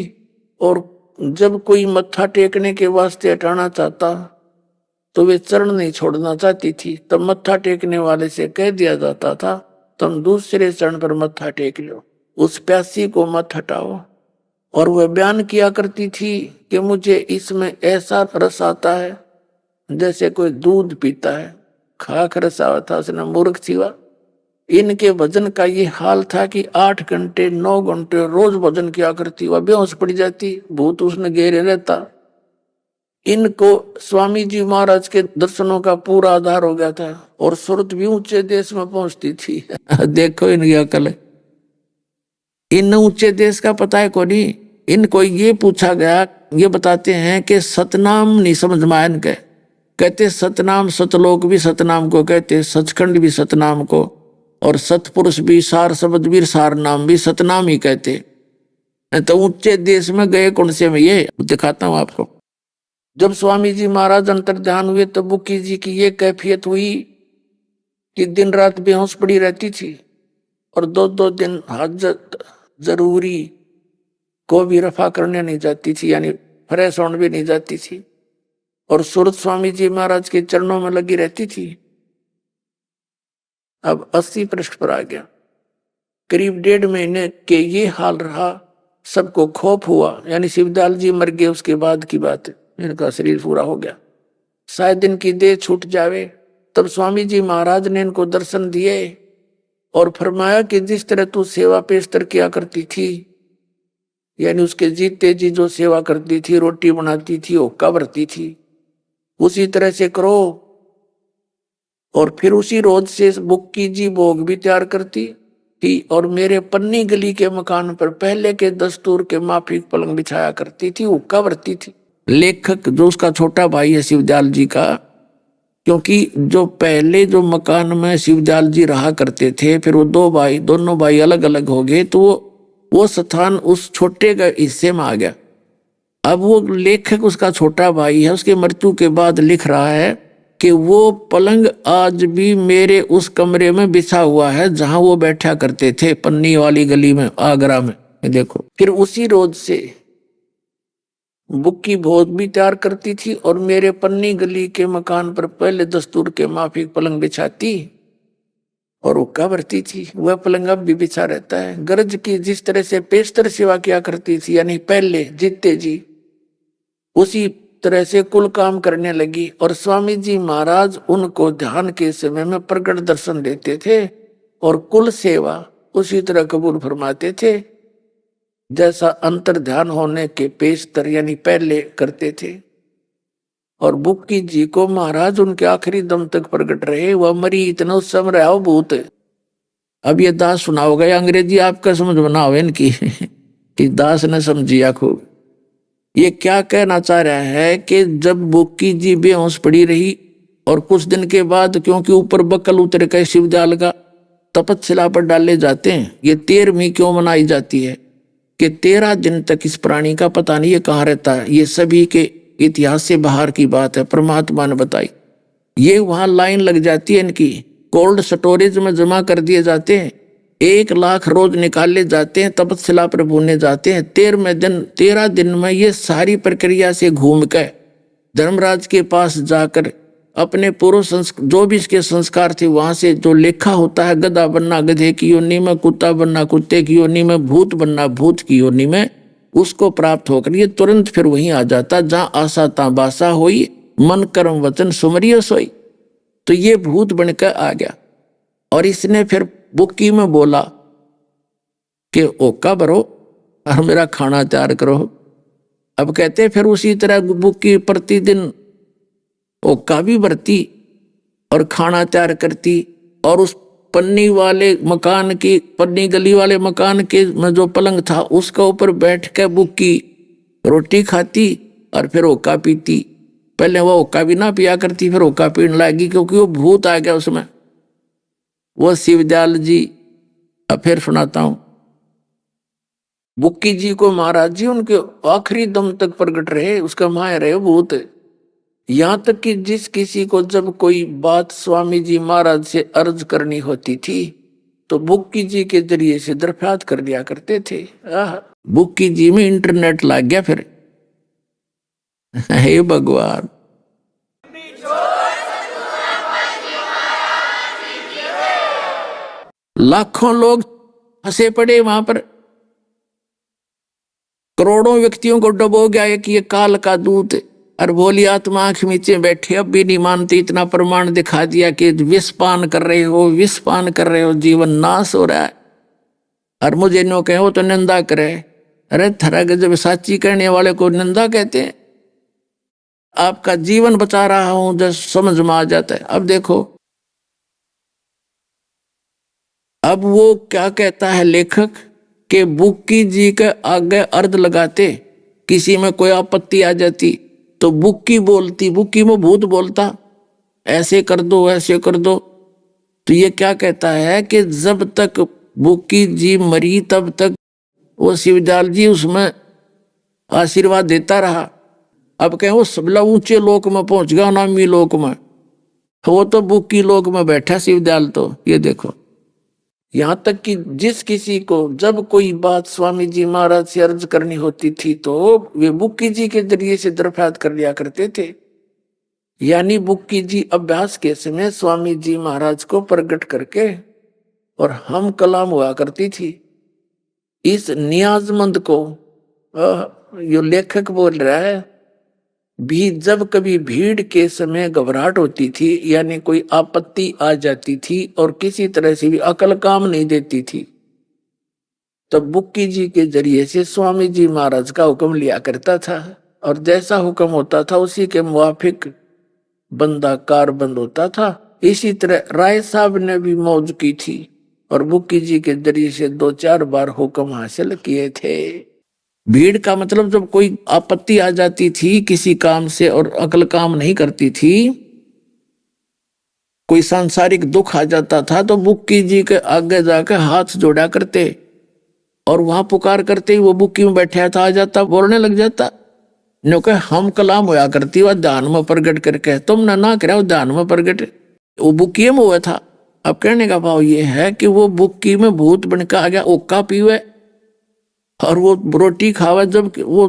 [SPEAKER 6] और जब कोई मत्था टेकने के वास्ते हटाना चाहता तो वे चरण नहीं छोड़ना चाहती थी, तब मत्था टेकने वाले से कह दिया जाता था, तुम दूसरे चरण पर मत्था टेक लो, उस प्यासी को मत हटाओ। और वह बयान किया करती थी कि मुझे इसमें ऐसा रस आता है जैसे कोई दूध पीता है, खाक रस आता, उसने मूर्ख थी वह। इनके भजन का ये हाल था कि 8 घंटे 9 घंटे रोज भजन किया करती, वह बेहोश पड़ जाती, भूत उसने घेरे रहता। इनको स्वामी जी महाराज के दर्शनों का पूरा आधार हो गया था, और सुरत भी ऊंचे देश में पहुंचती थी। देखो इनकी अकल, इन ऊंचे देश का पता है को नहीं। इनको ये पूछा गया, ये बताते हैं कि सतनाम नहीं समझ में आया इनके, कहते सतनाम, सतलोक भी सतनाम को कहते, सचखंड भी सतनाम को, और सतपुरुष भी, सार शब्द भी, सार नाम भी सतनाम ही कहते। तो ऊंचे देश में गए कौन से में, ये दिखाता हूं आपको। जब स्वामी जी महाराज अंतर ध्यान हुए तो बुक्की जी की ये कैफियत हुई कि दिन रात बेहोश पड़ी रहती थी, और 2-2 दिन हाजत जरूरी को भी रफा करने नहीं जाती थी, यानी फ्रेश होने भी नहीं जाती थी, और सूरत स्वामी जी महाराज के चरणों में लगी रहती थी। अब 80 पृष्ठ पर आ गया। करीब 1.5 महीने के ये हाल रहा, सबको खौफ हुआ, यानी शिवदयाल जी मर गए उसके बाद की बात है, इनका शरीर पूरा हो गया, शायद इनकी देह छूट जावे। तब स्वामी जी महाराज ने इनको दर्शन दिए और फरमाया कि जिस तरह तू सेवा पेशतर किया करती थी, यानी उसके जीते जी जो सेवा करती थी, रोटी बनाती थी, हुक्का भरती थी, उसी तरह से करो। और फिर उसी रोज से बुक्की जी भोग भी तैयार करती थी, और मेरे पन्नी गली के मकान पर पहले के दस्तूर के माफिक पलंग बिछाया करती थी, हुक्का भरती थी। लेखक जो उसका छोटा भाई है शिवदयाल जी का, क्योंकि जो पहले जो मकान में शिवदयाल जी रहा करते थे, फिर वो दोनों भाई अलग अलग हो गए, तो वो स्थान उस छोटे का हिस्से में आ गया। अब वो लेखक उसका छोटा भाई है, उसके मृत्यु के बाद लिख रहा है कि वो पलंग आज भी मेरे उस कमरे में बिछा हुआ है जहां वो बैठा करते थे, पन्नी वाली गली में, आगरा में। देखो, फिर उसी रोज से बुक्की भोग भी तैयार करती थी, और मेरे पन्नी गली के मकान पर पहले दस्तूर के माफिक पलंग बिछाती। और हुक्का भरती थी। वह पलंग अब भी बिछा रहता है। गरज की जिस तरह से पेशतर सेवा किया करती थी, यानी पहले जीते जी, उसी तरह से कुल काम करने लगी। और स्वामी जी महाराज उनको ध्यान के समय में प्रकट दर्शन देते थे और कुल सेवा उसी तरह कबूल फरमाते थे जैसा अंतर ध्यान होने के पेशतर यानी पहले करते थे। और बुक्की जी को महाराज उनके आखिरी दम तक प्रकट रहे। वह मरी इतना उस समय रहा वो भूत। अब ये दास सुनाओगे अंग्रेजी आपका समझ बनाओ इनकी कि दास ने समझिया खूब। ये क्या कहना चाह रहा है कि जब बुक्की जी बेहोश पड़ी रही और कुछ दिन के बाद, क्योंकि ऊपर बकल उतर के शिवजाल का तपस्या पर डाले जाते हैं, ये 13वीं क्यों मनाई जाती है कि 13 दिन तक इस प्राणी का पता नहीं ये कहाँ रहता है। ये सभी के इतिहास से बाहर की बात है, परमात्मा ने बताई। ये वहां लाइन लग जाती है इनकी, कोल्ड स्टोरेज में जमा कर दिए जाते हैं। 1 लाख रोज निकाले जाते हैं, तपस्या पर भूने जाते हैं। 13 दिन में ये सारी प्रक्रिया से घूम कर धर्मराज के पास जाकर अपने पूर्व जो भी इसके संस्कार थे वहां से जो लेखा होता है, गधा बनना गधे की योनि में, कुत्ता बनना कुत्ते की योनि में, भूत बनना भूत की योनि में, उसको प्राप्त होकर ये तुरंत फिर वहीं आ जाता जहां आशा ता बासा होई, मन कर्म वचन सुमरियो सोई। तो ये भूत बनकर आ गया और इसने फिर बुक्की में बोला कि ओका भरो और मेरा खाना तैयार करो। अब कहते फिर उसी तरह बुक्की प्रतिदिन ओका भी भरती और खाना तैयार करती और उस पन्नी वाले मकान की, पन्नी गली वाले मकान के में जो पलंग था उसका ऊपर बैठ के बुक्की रोटी खाती और फिर ओका पीती। पहले वो ओका भी ना पिया करती, फिर ओका पीने लगी क्योंकि वो भूत आ गया उसमें। वो शिवदयाल जी, अब फिर सुनाता हूं। बुक्की जी को महाराज जी उनके आखिरी दम तक प्रकट रहे, उसका माया रहे भूत। यहां तक कि जिस किसी को जब कोई बात स्वामी जी महाराज से अर्ज करनी होती थी तो बुक्की जी के जरिए से दरफ्यात कर दिया करते थे। बुक्की जी में इंटरनेट लग गया फिर। हे भगवान, लाखों लोग फंसे पड़े वहां पर, करोड़ों व्यक्तियों को डबो गया कि ये काल का दूत। और भोली आत्मा आंख नीचे बैठे, अब भी नहीं मानती। इतना प्रमाण दिखा दिया कि विषपान कर रहे हो, विषपान कर रहे हो, जीवन नाश हो रहा है। और मुझे नो कहे वो तो निंदा करे। अरे थरा जब साची करने वाले को निंदा कहते हैं। आपका जीवन बचा रहा हूं जब समझ में आ जाता है। अब देखो, अब वो क्या कहता है लेखक कि बुक्की जी के आगे अर्ध लगाते, किसी में कोई आपत्ति आ जाती तो बुक्की बोलती, बुक्की में भूत बोलता ऐसे कर दो ऐसे कर दो। तो ये क्या कहता है कि जब तक बुक्की जी मरी तब तक वो शिवदयाल जी उसमें आशीर्वाद देता रहा। अब कहें वो सबला ऊंचे लोक में पहुंच गया, नामी लोक में, वो तो बुक्की लोक में बैठा शिवदयाल। तो ये देखो, यहां तक कि जिस किसी को जब कोई बात स्वामी जी महाराज से अर्ज करनी होती थी तो वे बुक्की जी के जरिए से दरफ्यात कर लिया करते थे। यानी बुक्की जी अभ्यास के समय स्वामी जी महाराज को प्रकट करके और हम कलाम हुआ करती थी। इस नियाजमंद को जो लेखक बोल रहा है भी, जब कभी भीड़ के समय घबराहट होती थी यानी कोई आपत्ति आ जाती थी और किसी तरह से भी अकल काम नहीं देती थी, तब बुक्की जी के जरिए से स्वामी जी महाराज का हुक्म लिया करता था और जैसा हुक्म होता था उसी के मुवाफिक बंदा कारबंद होता था। इसी तरह राय साहब ने भी मौज की थी और बुक्की जी के जरिए से 2-4 बार हुक्म हासिल किए थे। भीड़ का मतलब जब कोई आपत्ति आ जाती थी किसी काम से और अकल काम नहीं करती थी, कोई सांसारिक दुख आ जाता था तो बुक्की जी के आगे जाकर हाथ जोड़ा करते और वहां पुकार करते ही वो बुक्की में बैठा था आ जाता, बोलने लग जाता। नो के हम कलाम होया करती वह ध्यान में प्रगट करके, तुमने ना करा ध्यान में प्रगट, वो बुक्की में हुआ था। अब कहने का भाव ये है कि वो बुक्की में भूत बनकर आ गया, ओका पीवे और वो रोटी खावे। जब वो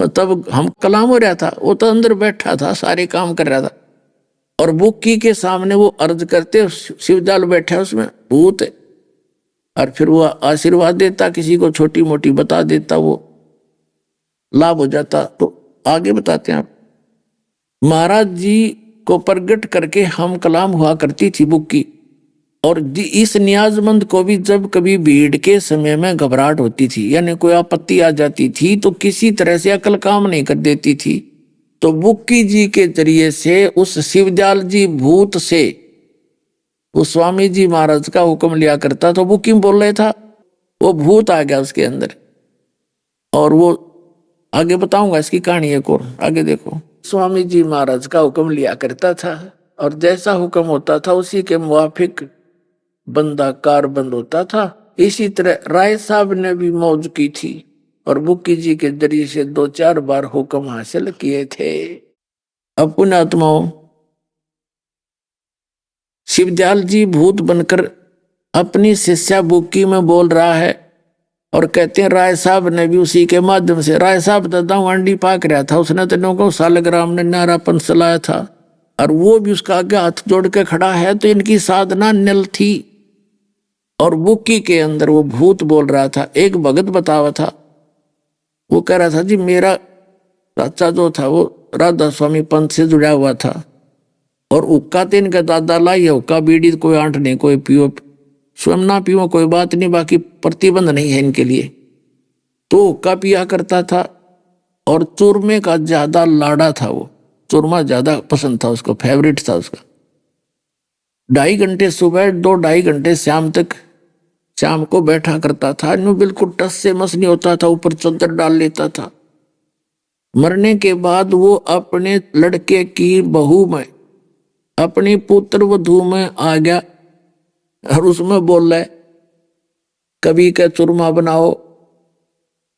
[SPEAKER 6] तब हम कलाम हो रहा था, वो तो अंदर बैठा था, सारे काम कर रहा था। और बुक्की के सामने वो अर्ज करते, शिवदयाल बैठा है उसमें भूत है, और फिर वो आशीर्वाद देता, किसी को छोटी मोटी बता देता, वो लाभ हो जाता। तो आगे बताते हैं आप, महाराज जी को प्रगट करके हम कलाम हुआ करती थी बुक्की। और इस नियाजमंद को भी जब कभी भीड़ के समय में घबराहट होती थी, यानी कोई आपत्ति आ जाती थी, तो किसी तरह से अकल काम नहीं कर देती थी, तो बुक्की जी के जरिए से उस शिवदयाल जी भूत से वो स्वामी जी महाराज का हुक्म लिया करता। तो बुक्की में बोल रहे था, वो भूत आ गया उसके अंदर। और वो आगे बताऊंगा इसकी कहानी एक और, आगे देखो। स्वामी जी महाराज का हुक्म लिया करता था, और जैसा हुक्म होता था उसी के मुवाफिक बंदा कारबंद होता था। इसी तरह राय साहब ने भी मौज की थी, और बुक्की जी के जरिए से 2-4 बार हुक्म हासिल किए थे। अब पुण्यात्माओं, शिवदयाल जी भूत बनकर अपनी शिष्या बुक्की में बोल रहा है, और कहते हैं राय साहब ने भी उसी के माध्यम से, राय साहब दादा हांडी पाक रहा था, उसने तो को सालग्राम ने नारापन चलाया था, और वो भी उसका आगे हाथ जोड़ के खड़ा है, तो इनकी साधना निल थी। और बुक्की के अंदर वो भूत बोल रहा था। एक भगत बतावा था, वो कह रहा था जी मेरा चाचा जो था वो राधा स्वामी पंथ से जुड़ा हुआ था, और हुक्का तो इनका दादा लाई है, हुक्का बीड़ी कोई आंट नहीं, कोई पियो स्वयं ना पियो कोई बात नहीं, बाकी प्रतिबंध नहीं है इनके लिए। तो हुक्का पिया करता था, और चूरमे का ज्यादा लाड़ा था, वो चूरमा ज्यादा पसंद था उसको, फेवरेट था उसका। 2.5 घंटे सुबह 2-2.5 घंटे शाम तक शाम को बैठा करता था, यूं बिल्कुल टस से मस नहीं होता था, ऊपर चद्दर डाल लेता था। मरने के बाद वो अपने लड़के की बहू में, अपनी पुत्र वधू में आ गया, और उसमें बोल रहा है कभी का चूरमा बनाओ,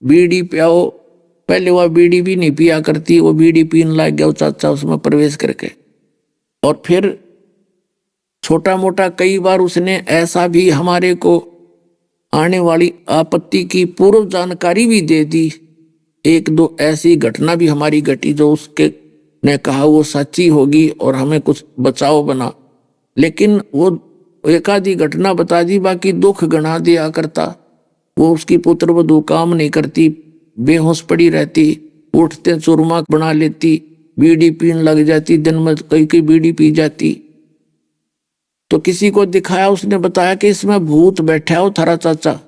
[SPEAKER 6] बीड़ी पियाओ। पहले वह बीड़ी भी नहीं पिया करती, वो बीड़ी पीने लग गया वो चाचा उसमें प्रवेश करके। और फिर छोटा मोटा कई बार उसने ऐसा भी हमारे को आने वाली आपत्ति की पूर्व जानकारी भी दे दी। 1-2 ऐसी घटना भी हमारी घटी जो उसके ने कहा वो सच्ची होगी और हमें कुछ बचाव बना, लेकिन वो एक आधी घटना बता दी, बाकी दुख गणा दिया करता। वो उसकी पुत्र वधू काम नहीं करती, बेहोश पड़ी रहती, उठते चूरमा बना लेती, बीड़ी पीने लग जाती, दिन में कई बीड़ी पी जाती। तो किसी को दिखाया, उसने बताया कि इसमें भूत बैठा है वो थारा चाचा,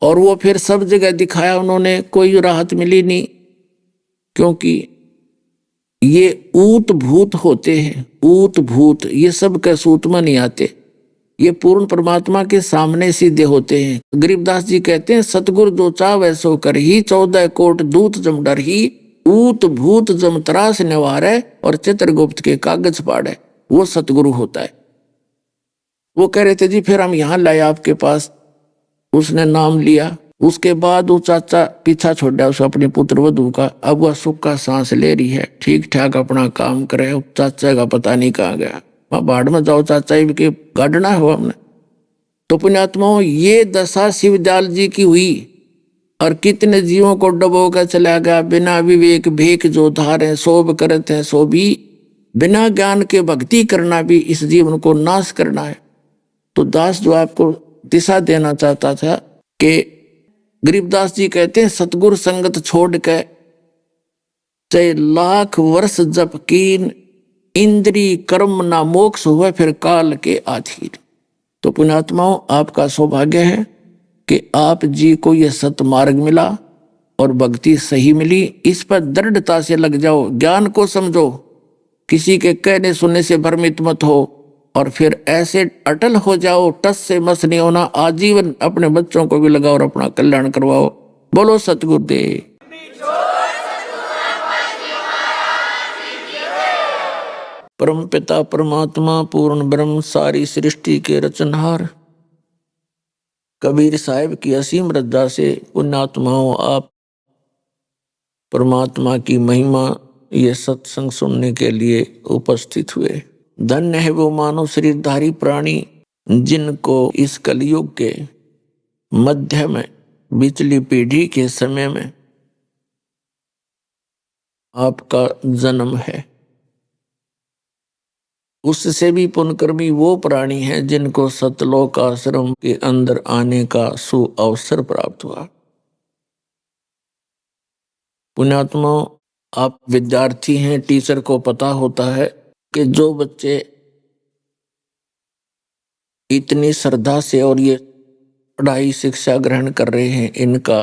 [SPEAKER 6] और वो फिर सब जगह दिखाया उन्होंने, कोई राहत मिली नहीं, क्योंकि ये ऊत भूत होते हैं। ऊत भूत ये सब के सूत में नहीं आते, ये पूर्ण परमात्मा के सामने सीधे होते हैं। गरीबदास जी कहते हैं सतगुरु जो चावे सो कर ही, 14 कोट दूत जम डर ही, ऊत भूत जम त्रास निवारे, और चित्रगुप्त के कागज पाड़े, वो सतगुरु होता है। वो कह रहे थे जी फिर हम यहाँ लाए आपके पास, उसने नाम लिया। उसके बाद वो चाचा पीछा छोड़ा उसे अपने पुत्र वधू का। अब वह सुख का सांस ले रही है, ठीक ठाक अपना काम करे। चाचा का पता नहीं कहाँ गया, वहां बाढ़ में जाओ चाचा के गाड़ना है हमने। तो पुण्यात्माओं, ये दशा शिवदयाल जी की हुई, और कितने जीवों को डबो कर चला गया। बिना विवेक भेक जो धारे, सोब करत है सो भी, बिना ज्ञान के भक्ति करना भी इस जीवन को नाश करना है। तो दास जो आपको दिशा देना चाहता था कि गरीबदास जी कहते हैं सतगुरु संगत छोड़ के चाहे लाख वर्ष जप कीन, इंद्री कर्म ना मोक्ष हुए फिर काल के अधीन। तो पुण्यात्माओं, आपका सौभाग्य है कि आप जी को यह सतमार्ग मिला और भक्ति सही मिली। इस पर दृढ़ता से लग जाओ, ज्ञान को समझो, किसी के कहने सुनने से भ्रमित मत हो, और फिर ऐसे अटल हो जाओ, टस से मस नहीं होना। आजीवन अपने बच्चों को भी लगाओ और अपना कल्याण करवाओ। बोलो सतगुरुदेव। परम पिता परमात्मा पूर्ण ब्रह्म सारी सृष्टि के रचनहार, कबीर साहिब की असीम रद्दा से पुण्यात्माओं आप परमात्मा की महिमा ये सत्संग सुनने के लिए उपस्थित हुए। धन्य है वो मानव शरीरधारी प्राणी जिनको इस कलयुग के मध्य में बिचली पीढ़ी के समय में आपका जन्म है। उससे भी पुण्यकर्मी वो प्राणी हैं जिनको सतलोक आश्रम के अंदर आने का सुअवसर प्राप्त हुआ। पुण्यात्मा, आप विद्यार्थी हैं, टीचर को पता होता है कि जो बच्चे इतनी श्रद्धा से और ये पढ़ाई शिक्षा ग्रहण कर रहे हैं, इनका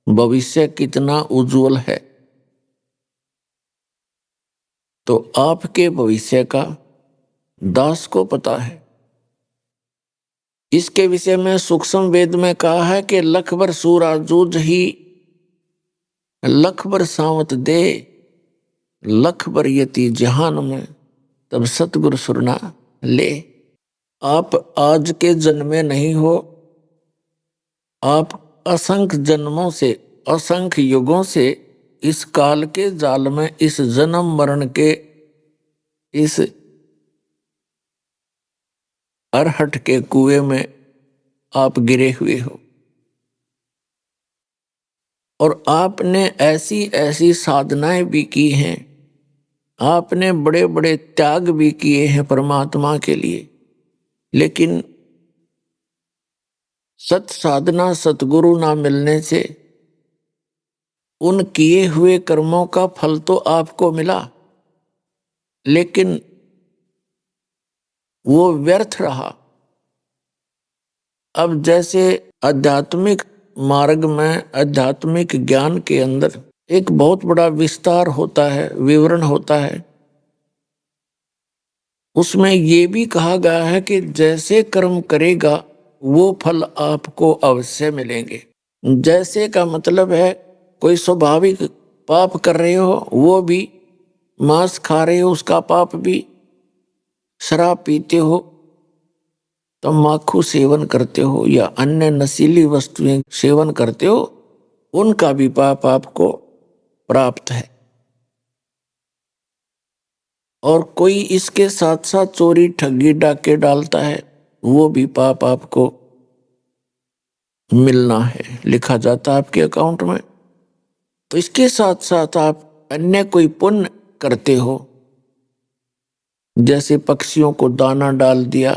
[SPEAKER 6] भविष्य कितना उज्जवल है। तो आपके भविष्य का दास को पता है। इसके विषय में सूक्ष्म वेद में कहा है कि लख बर सूरा जूझ ही लख बर सावत दे, लख बर यति जहान में तब सतगुरु सुरना ले। आप आज के जन्मे नहीं हो, आप असंख्य जन्मों से, असंख्य युगों से इस काल के जाल में, इस जन्म मरण के इस अरहट के कुएं में आप गिरे हुए हो। और आपने ऐसी ऐसी साधनाएं भी की हैं, आपने बड़े बड़े त्याग भी किए हैं परमात्मा के लिए, लेकिन सत साधना सतगुरु ना मिलने से उन किए हुए कर्मों का फल तो आपको मिला, लेकिन वो व्यर्थ रहा। अब जैसे आध्यात्मिक मार्ग में, आध्यात्मिक ज्ञान के अंदर एक बहुत बड़ा विस्तार होता है, विवरण होता है। उसमें ये भी कहा गया है कि जैसे कर्म करेगा वो फल आपको अवश्य मिलेंगे। जैसे का मतलब है कोई स्वाभाविक पाप कर रहे हो, वो भी मांस खा रहे हो उसका पाप भी, शराब पीते हो, तम्बाकू सेवन करते हो या अन्य नशीली वस्तुएं सेवन करते हो, उनका भी पाप आपको प्राप्त है। और कोई इसके साथ साथ चोरी ठगी डाके डालता है, वो भी पाप आपको मिलना है, लिखा जाता है आपके अकाउंट में। तो इसके साथ साथ आप अन्य कोई पुण्य करते हो, जैसे पक्षियों को दाना डाल दिया,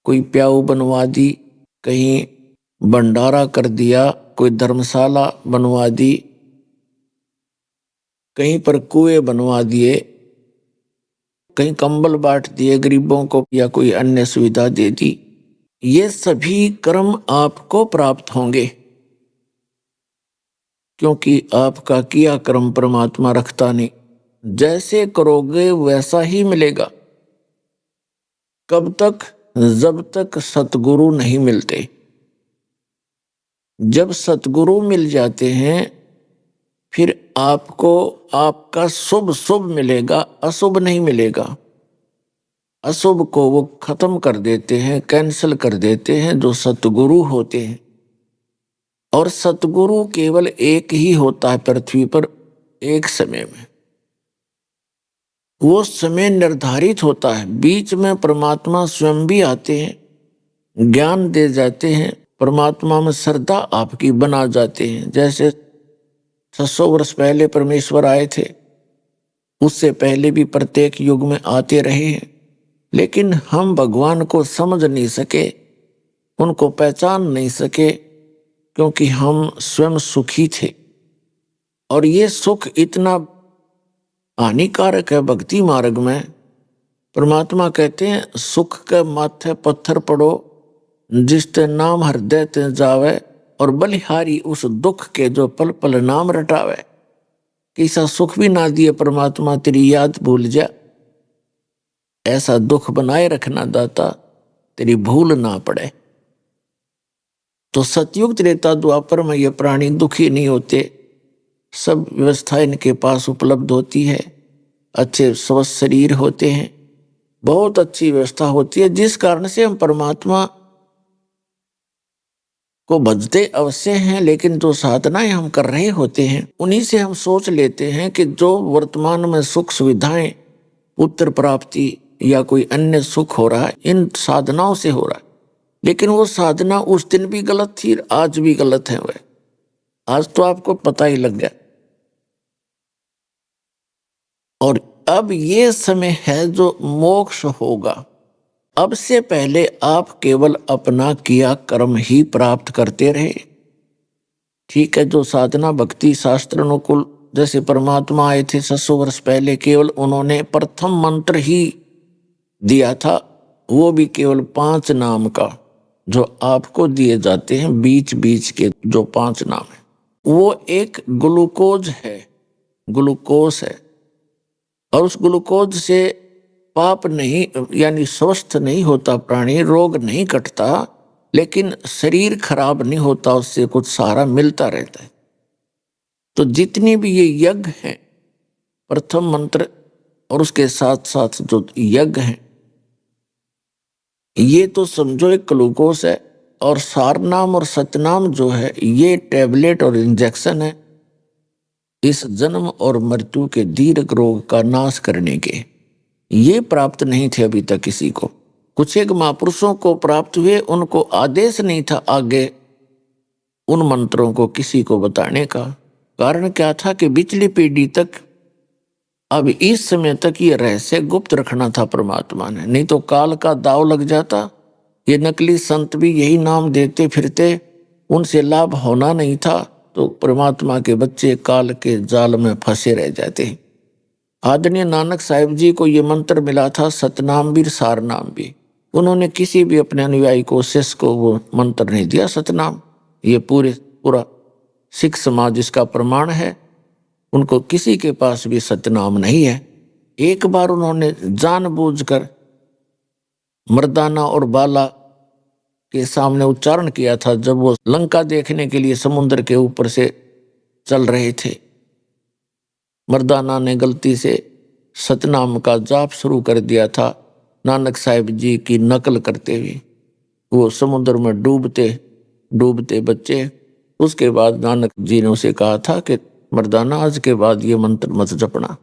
[SPEAKER 6] कोई प्याऊ बनवा दी, कहीं भंडारा कर दिया, कोई धर्मशाला बनवा दी, कहीं पर कुएं बनवा दिए, कहीं कंबल बांट दिए गरीबों को या कोई अन्य सुविधा दे दी। ये सभी कर्म आपको प्राप्त होंगे, क्योंकि आपका किया कर्म परमात्मा रखता नहीं। जैसे करोगे वैसा ही मिलेगा। कब तक? जब तक सतगुरु नहीं मिलते। जब सतगुरु मिल जाते हैं फिर आपको आपका शुभ शुभ मिलेगा, अशुभ नहीं मिलेगा। अशुभ को वो खत्म कर देते हैं, कैंसिल कर देते हैं जो सतगुरु होते हैं। और सतगुरु केवल एक ही होता है पृथ्वी पर एक समय में। वो समय निर्धारित होता है, बीच में परमात्मा स्वयं भी आते हैं, ज्ञान दे जाते हैं, परमात्मा में श्रद्धा आपकी बना जाते हैं। जैसे 600 वर्ष पहले परमेश्वर आए थे, उससे पहले भी प्रत्येक युग में आते रहे हैं, लेकिन हम भगवान को समझ नहीं सके, उनको पहचान नहीं सके, क्योंकि हम स्वयं सुखी थे। और ये सुख इतना हानिकारक है भक्ति मार्ग में। परमात्मा कहते हैं सुख के माथे पत्थर पड़ो, जिसते नाम हृदय ते जावे, और बलिहारी उस दुख के जो पल पल नाम रटावे। कैसा सुख भी ना दिए परमात्मा, तेरी याद भूल जा, ऐसा दुख बनाए रखना दाता, तेरी भूल ना पड़े। तो सतयुग त्रेता द्वापर में ये प्राणी दुखी नहीं होते, सब व्यवस्था इनके पास उपलब्ध होती है, अच्छे स्वस्थ शरीर होते हैं, बहुत अच्छी व्यवस्था होती है, जिस कारण से हम परमात्मा को भजते अवश्य हैं। लेकिन जो साधनाएं हम कर रहे होते हैं उन्हीं से हम सोच लेते हैं कि जो वर्तमान में सुख सुविधाएं, पुत्र प्राप्ति या कोई अन्य सुख हो रहा है, इन साधनाओं से हो रहा है। लेकिन वो साधना उस दिन भी गलत थी, आज भी गलत है। वह आज तो आपको पता ही लग गया। और अब ये समय है जो मोक्ष होगा। अब से पहले आप केवल अपना किया कर्म ही प्राप्त करते रहे। ठीक है, जो साधना भक्ति शास्त्र अनुकूल, जैसे परमात्मा आए थे 600 वर्ष पहले, केवल उन्होंने प्रथम मंत्र ही दिया था, वो भी केवल 5 नाम का, जो आपको दिए जाते हैं बीच बीच के जो 5 नाम है, वो एक ग्लूकोज है, ग्लूकोज है। और उस ग्लूकोज से पाप नहीं, यानी स्वस्थ नहीं होता प्राणी, रोग नहीं कटता, लेकिन शरीर खराब नहीं होता, उससे कुछ सहारा मिलता रहता है। तो जितनी भी ये यज्ञ हैं, प्रथम मंत्र और उसके साथ साथ जो यज्ञ हैं, ये तो समझो एक ग्लूकोज है। और सारनाम और सतनाम जो है, ये टैबलेट और इंजेक्शन है इस जन्म और मृत्यु के दीर्घ रोग का नाश करने के। ये प्राप्त नहीं थे अभी तक किसी को। कुछ एक महापुरुषों को प्राप्त हुए, उनको आदेश नहीं था आगे उन मंत्रों को किसी को बताने का। कारण क्या था कि पिछली पीढ़ी तक, अब इस समय तक ये रहस्य गुप्त रखना था परमात्मा ने, नहीं तो काल का दाव लग जाता। ये नकली संत भी यही नाम देते फिरते, उनसे लाभ होना नहीं था, तो परमात्मा के बच्चे काल के जाल में फंसे रह जाते। आदरणीय नानक साहिब जी को ये मंत्र मिला था, सतनाम भी सारनाम भी। उन्होंने किसी भी अपने अनुयायी को, शिष्य को वो मंत्र नहीं दिया सतनाम। ये पूरा सिख समाज इसका प्रमाण है। उनको किसी के पास भी सतनाम नहीं है। एक बार उन्होंने जानबूझकर मर्दाना और बाला के सामने उच्चारण किया था, जब वो लंका देखने के लिए समुद्र के ऊपर से चल रहे थे। मर्दाना ने गलती से सतनाम का जाप शुरू कर दिया था, नानक साहिब जी की नकल करते हुए। वो समुद्र में डूबते डूबते बच्चे। उसके बाद नानक जी ने उसे कहा था कि मर्दाना, आज के बाद ये मंत्र मत जपना।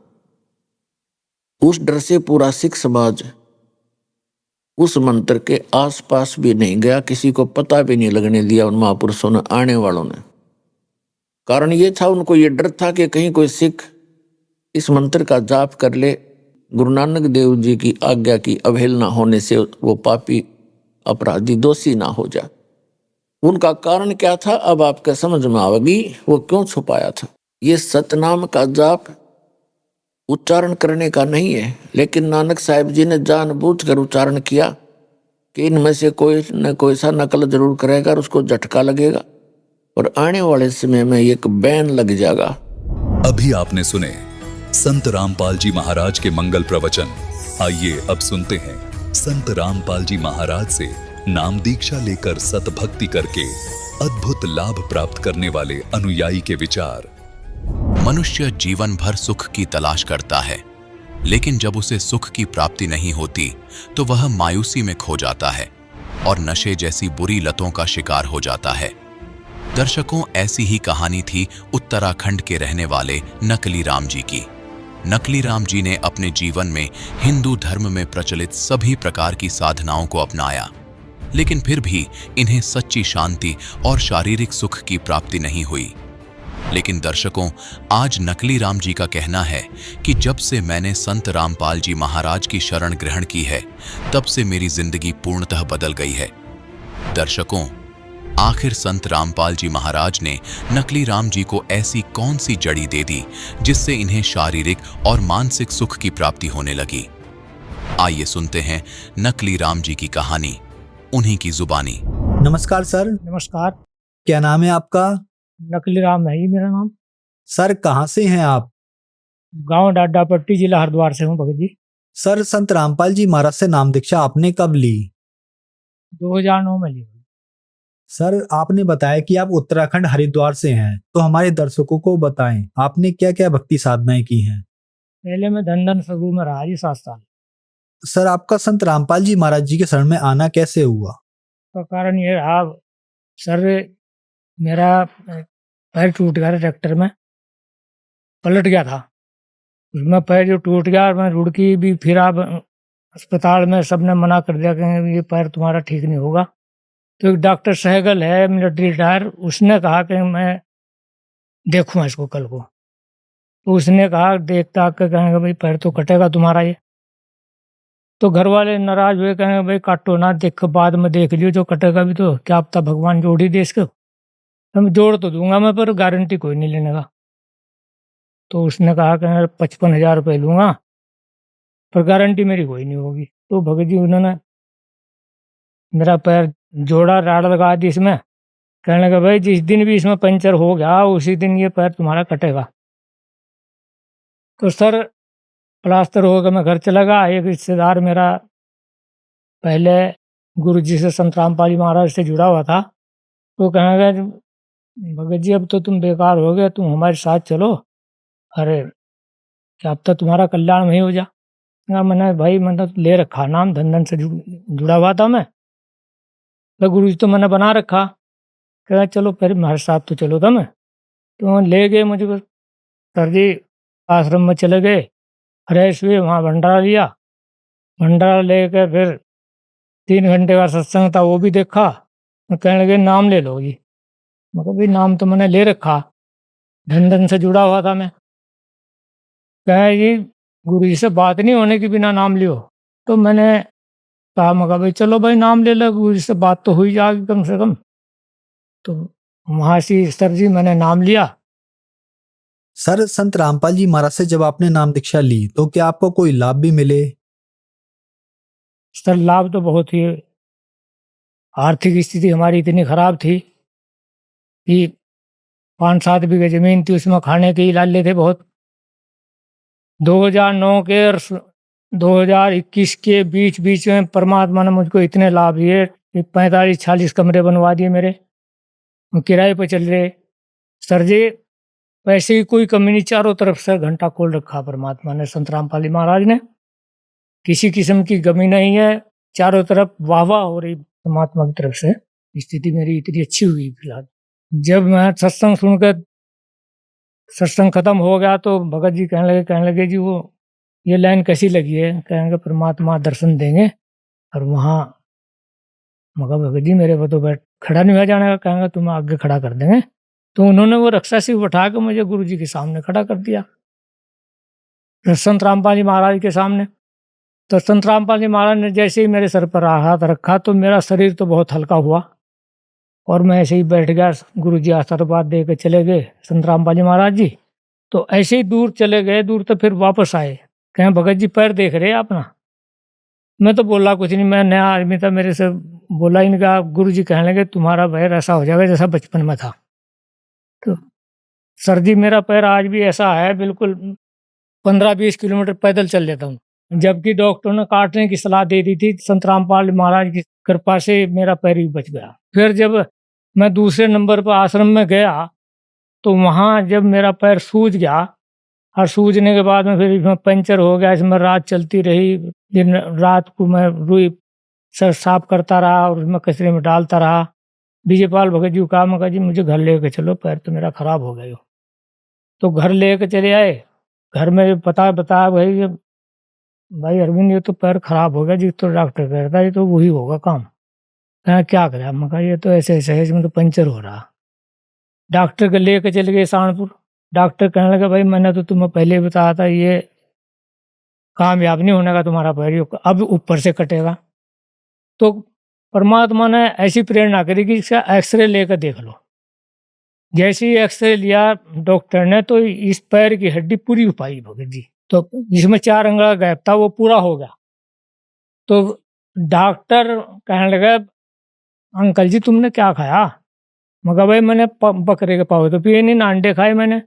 [SPEAKER 6] उस डर से पूरा सिख समाज उस मंत्र के आसपास भी नहीं गया, किसी को पता भी नहीं लगने दिया उन महापुरुषों ने, आने वालों ने। कारण ये था, उनको ये डर था कि कहीं कोई सिख इस मंत्र का जाप कर ले, गुरु नानक देव जी की आज्ञा की अवहेलना होने से वो पापी अपराधी दोषी ना हो जाए। उनका कारण क्या था, अब आपके समझ में आवेगी वो क्यों छुपाया था। ये सतनाम का जाप उच्चारण करने का नहीं है, लेकिन नानक साहिब जी ने जानबूझकर उच्चारण किया कि इनमें से कोई न कोई सा नकल जरूर करेगा और उसको झटका लगेगा और आने वाले समय में एक बैन लग जाएगा।
[SPEAKER 1] अभी आपने सुने संत रामपाल जी महाराज के मंगल प्रवचन। आइए अब सुनते हैं संत रामपाल जी महाराज से नाम दीक्षा लेकर सतभक्ति करके अद्भुत लाभ प्राप्त करने वाले अनुयायी के विचार।
[SPEAKER 3] मनुष्य जीवन भर सुख की तलाश करता है, लेकिन जब उसे सुख की प्राप्ति नहीं होती तो वह मायूसी में खो जाता है और नशे जैसी बुरी लतों का शिकार हो जाता है। दर्शकों, ऐसी ही कहानी थी उत्तराखंड के रहने वाले नकली राम जी की। नकली राम जी ने अपने जीवन में हिंदू धर्म में प्रचलित सभी प्रकार की साधनाओं को अपनाया, लेकिन फिर भी इन्हें सच्ची शांति और शारीरिक सुख की प्राप्ति नहीं हुई। लेकिन दर्शकों, आज नकली राम जी का कहना है कि जब से मैंने संत रामपाल जी महाराज की शरण ग्रहण की है, तब से मेरी जिंदगी पूर्णतः बदल गई है। दर्शकों, आखिर संत रामपाल जी महाराज ने नकली राम जी को ऐसी कौन सी जड़ी दे दी जिससे इन्हें शारीरिक और मानसिक सुख की प्राप्ति होने लगी? आइए सुनते हैं नकली राम जी की कहानी, उन्हीं की जुबानी।
[SPEAKER 7] नमस्कार सर।
[SPEAKER 8] नमस्कार।
[SPEAKER 7] क्या नाम है आपका?
[SPEAKER 8] नकली राम है मेरा नाम।
[SPEAKER 7] सर कहाँ से हैं आप?
[SPEAKER 8] गांव डाडापट्टी, जिला हरिद्वार से हूँ भगत जी।
[SPEAKER 7] सर संत रामपाल जी महाराज से नाम दीक्षा आपने कब ली?
[SPEAKER 8] 2009 में ली।
[SPEAKER 7] सर आपने बताया कि आप उत्तराखंड हरिद्वार से हैं, तो हमारे दर्शकों को बताएं आपने क्या क्या भक्ति साधनाएं की हैं।
[SPEAKER 8] पहले मैं धन सगु में रहा जी 7 साल।
[SPEAKER 7] सर आपका संत रामपाल जी महाराज जी के शरण में आना कैसे हुआ?
[SPEAKER 8] तो कारण ये रहा सर, मेरा पैर टूट गया था, ट्रैक्टर में पलट गया था। उसमें पैर जो टूट गया, मैं रुड़की भी फिरा अस्पताल में, सबने मना कर दिया कि ये पैर तुम्हारा ठीक नहीं होगा। तो एक डॉक्टर सहगल है मिलिट्री रिटायर, उसने कहा कि मैं देखूँगा इसको कल को। तो उसने कहा देखता के कहेंगे भाई पैर तो कटेगा तुम्हारा ये। तो घर वाले नाराज हुए, कहेंगे भाई काटो ना, देख बाद में देख लियो, जो कटेगा भी तो क्या पता भगवान जोड़ ही दे इसको। हम जोड़ तो दूंगा मैं, पर गारंटी कोई नहीं लेने का। तो उसने कहा कि 55,000 रुपये लूंगा, पर गारंटी मेरी कोई नहीं होगी। तो भगत जी उन्होंने मेरा पैर जोड़ा, राड़ लगा दी इसमें, कहने लगा भाई जिस दिन भी इसमें पंचर हो गया उसी दिन ये पैर तुम्हारा कटेगा। तो सर प्लास्टर हो गया, मैं घर चला गया। एक रिश्तेदार मेरा पहले गुरु जी से संत रामपाल जी महाराज से जुड़ा हुआ था, तो कहने लगा भगत जी अब तो तुम बेकार हो गए, तुम हमारे साथ चलो, अरे क्या अब तक तुम्हारा कल्याण नहीं हो जा। मैंने भाई मैंने तो ले रखा नाम, धन से जुड़ा हुआ था मैं, तो गुरु जी तो मैंने बना रखा। कहा चलो फिर हमारे साथ तो चलो था मैं। तो ले गए मुझे सर जी, आश्रम में चले गए, फ्रेश हुए, वहाँ भंडारा लिया, भंडारा लेकर फिर 3 घंटे का सत्संग था वो भी देखा। मैं कहने लगे नाम ले लो जी। मैं कहा भाई नाम तो मैंने ले रखा, धन से जुड़ा हुआ था मैं। कहे जी गुरु जी से बात नहीं होने की बिना नाम लियो। तो मैंने कहा, मैं कहा भाई चलो भाई नाम ले लो, गुरु जी से बात तो हुई जाएगी कम से कम। तो वहाँ से सर जी मैंने नाम लिया।
[SPEAKER 7] सर संत रामपाल जी महाराज से जब आपने नाम दीक्षा ली तो क्या आपको कोई लाभ भी मिले?
[SPEAKER 8] सर लाभ तो बहुत ही, आर्थिक स्थिति हमारी इतनी खराब थी कि 5-7 बीघे जमीन थी, उसमें खाने के ही लाले थे बहुत। 2009 के और 2021 के बीच बीच में परमात्मा ने मुझको इतने लाभ दिए कि 45-46 कमरे बनवा दिए मेरे, किराए पर चल रहे। सर जी पैसे की कोई कमी नहीं, चारों तरफ से घंटा खोल रखा परमात्मा ने, संत रामपाल जी महाराज ने, किसी किस्म की कमी नहीं है, चारों तरफ वाह वाह हो रही परमात्मा की तरफ से। स्थिति मेरी इतनी अच्छी हुई फिलहाल। जब मैं सत्संग सुनकर सत्संग खत्म हो गया तो भगत जी कहने लगे जी वो ये लाइन कैसी लगी है? कहेंगे परमात्मा दर्शन देंगे और वहाँ। मगर भगत जी मेरे को तो बैठ खड़ा नहीं हुआ जाने का। कहेंगे तुम आगे खड़ा कर देंगे। तो उन्होंने वो रक्षा से उठा के मुझे गुरु जी के सामने खड़ा कर दिया, संत रामपाल जी महाराज के सामने। तो संत रामपाल जी महाराज ने जैसे ही मेरे सर पर हाथ रखा तो मेरा शरीर तो बहुत हल्का हुआ और मैं ऐसे ही बैठ गया। गुरु जी आशीर्वाद दे के चले गए संत रामपाल जी महाराज जी। तो ऐसे ही दूर चले गए, दूर तो फिर वापस आए, कहें भगत जी पैर देख रहे हैं अपना। मैं तो बोला कुछ नहीं, मैं नया आदमी था, मेरे से बोला ही नहीं। कहा गुरु जी कहने लगे तुम्हारा पैर ऐसा हो जाएगा जैसा बचपन में था। तो सर जी मेरा पैर आज भी ऐसा है, बिल्कुल 15-20 किलोमीटर पैदल चल लेता हूँ, जबकि डॉक्टर ने काटने की सलाह दे दी थी। संत रामपाल महाराज की कृपा से मेरा पैर भी बच गया। फिर जब मैं दूसरे नंबर पर आश्रम में गया तो वहाँ जब मेरा पैर सूज गया और सूजने के बाद में फिर इसमें पंचर हो गया, इसमें रात चलती रही। दिन रात को मैं रुई सर साफ करता रहा और उसमें कचरे में डालता रहा। विजयपाल भगत जी को कहा, मैं कहा जी मुझे घर लेके चलो, पैर तो मेरा खराब हो गया। तो घर लेके चले आए। घर में बताया भाई अरविंद ये तो पैर खराब हो गया जी, तो डॉक्टर कह रहा है ये तो वही होगा काम। क्या करें? मैं कहा ये तो ऐसे ऐसे है, इसमें तो पंचर हो रहा। डॉक्टर को लेके चले गए सहारनपुर। डॉक्टर कहने लगा भाई मैंने तो तुम्हें पहले ही बताया था ये कामयाब नहीं होने का तुम्हारा पैर, अब ऊपर से कटेगा। तो परमात्मा ने ऐसी प्रेरणा करी कि इसका एक्सरे लेकर देख लो। जैसे ही एक्सरे लिया डॉक्टर ने तो इस पैर की हड्डी पूरी पाई भगत जी, तो जिसमें 4 अंगड़ा गैप था वो पूरा हो गया। तो डॉक्टर कहने लगा अंकल जी तुमने क्या खाया? मगर भाई मैंने बकरे के पाव तो पिए नहीं, ना अंडे खाए मैंने।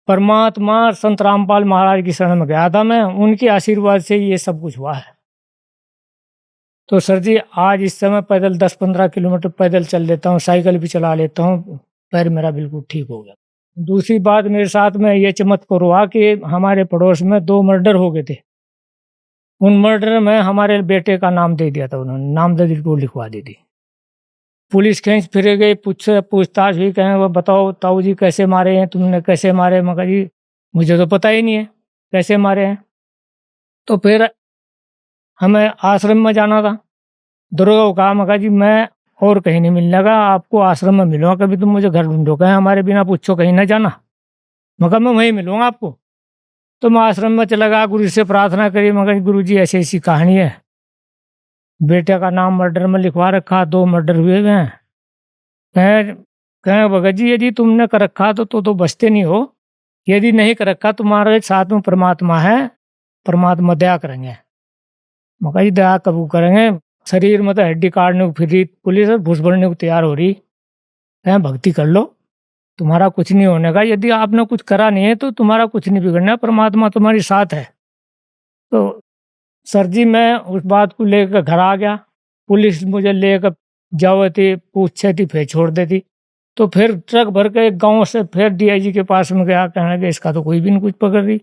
[SPEAKER 8] परमात्मा संत रामपाल महाराज की शरण में गया था मैं, उनके आशीर्वाद से ये सब कुछ हुआ है। तो सर जी आज इस समय पैदल 10-15 किलोमीटर पैदल चल लेता हूँ, साइकिल भी चला लेता हूँ, पैर मेरा बिल्कुल ठीक हो गया। दूसरी बात मेरे साथ में ये चमत्कार हुआ कि हमारे पड़ोस में 2 मर्डर हो गए थे। उन मर्डर में हमारे बेटे का नाम दे दिया था उन्होंने, नामजद रिपोर्ट लिखवा दी थी। पुलिस खींच फिर गई, पूछताछ भी, कहें वो बताओ ताऊ जी कैसे मारे हैं, तुमने कैसे मारे? मगर जी मुझे तो पता ही नहीं है कैसे मारे हैं। तो फिर हमें आश्रम में जाना था। दुर्गा को कहा, मगर जी मैं और कहीं नहीं मिलने का, आपको आश्रम में मिलूंगा, कभी तुम मुझे घर ढूंढो, कहें हमारे बिना पूछो कहीं ना जाना। मैं कहा मैं वहीं मिलूंगा आपको। तो मैं आश्रम में चला गया, गुरु से प्रार्थना करी। मगर गुरु जी ऐसी ऐसी कहानी है, बेटे का नाम मर्डर में लिखवा रखा, 2 मर्डर हुए हैं। कहें भगत जी यदि तुमने कर रखा तो बचते नहीं हो, यदि नहीं कर रखा तुम्हारे साथ में परमात्मा है, परमात्मा दया करेंगे। मैं कहा जी दया कबू करेंगे, शरीर में तो हड्डी काटने को फिर रही पुलिस, घुस भरने को तैयार हो रही। कहें भक्ति कर लो, तुम्हारा कुछ नहीं होने का, यदि आपने कुछ करा नहीं है तो तुम्हारा कुछ नहीं बिगड़ना, परमात्मा तुम्हारी साथ है। तो सर जी मैं उस बात को लेकर घर आ गया। पुलिस मुझे लेकर जावती पूछे थी, फिर छोड़ देती। तो फिर ट्रक भर के गांव से फिर डीआईजी के पास में गया, कहने लगे इसका तो कोई भी नहीं कुछ पकड़ रही।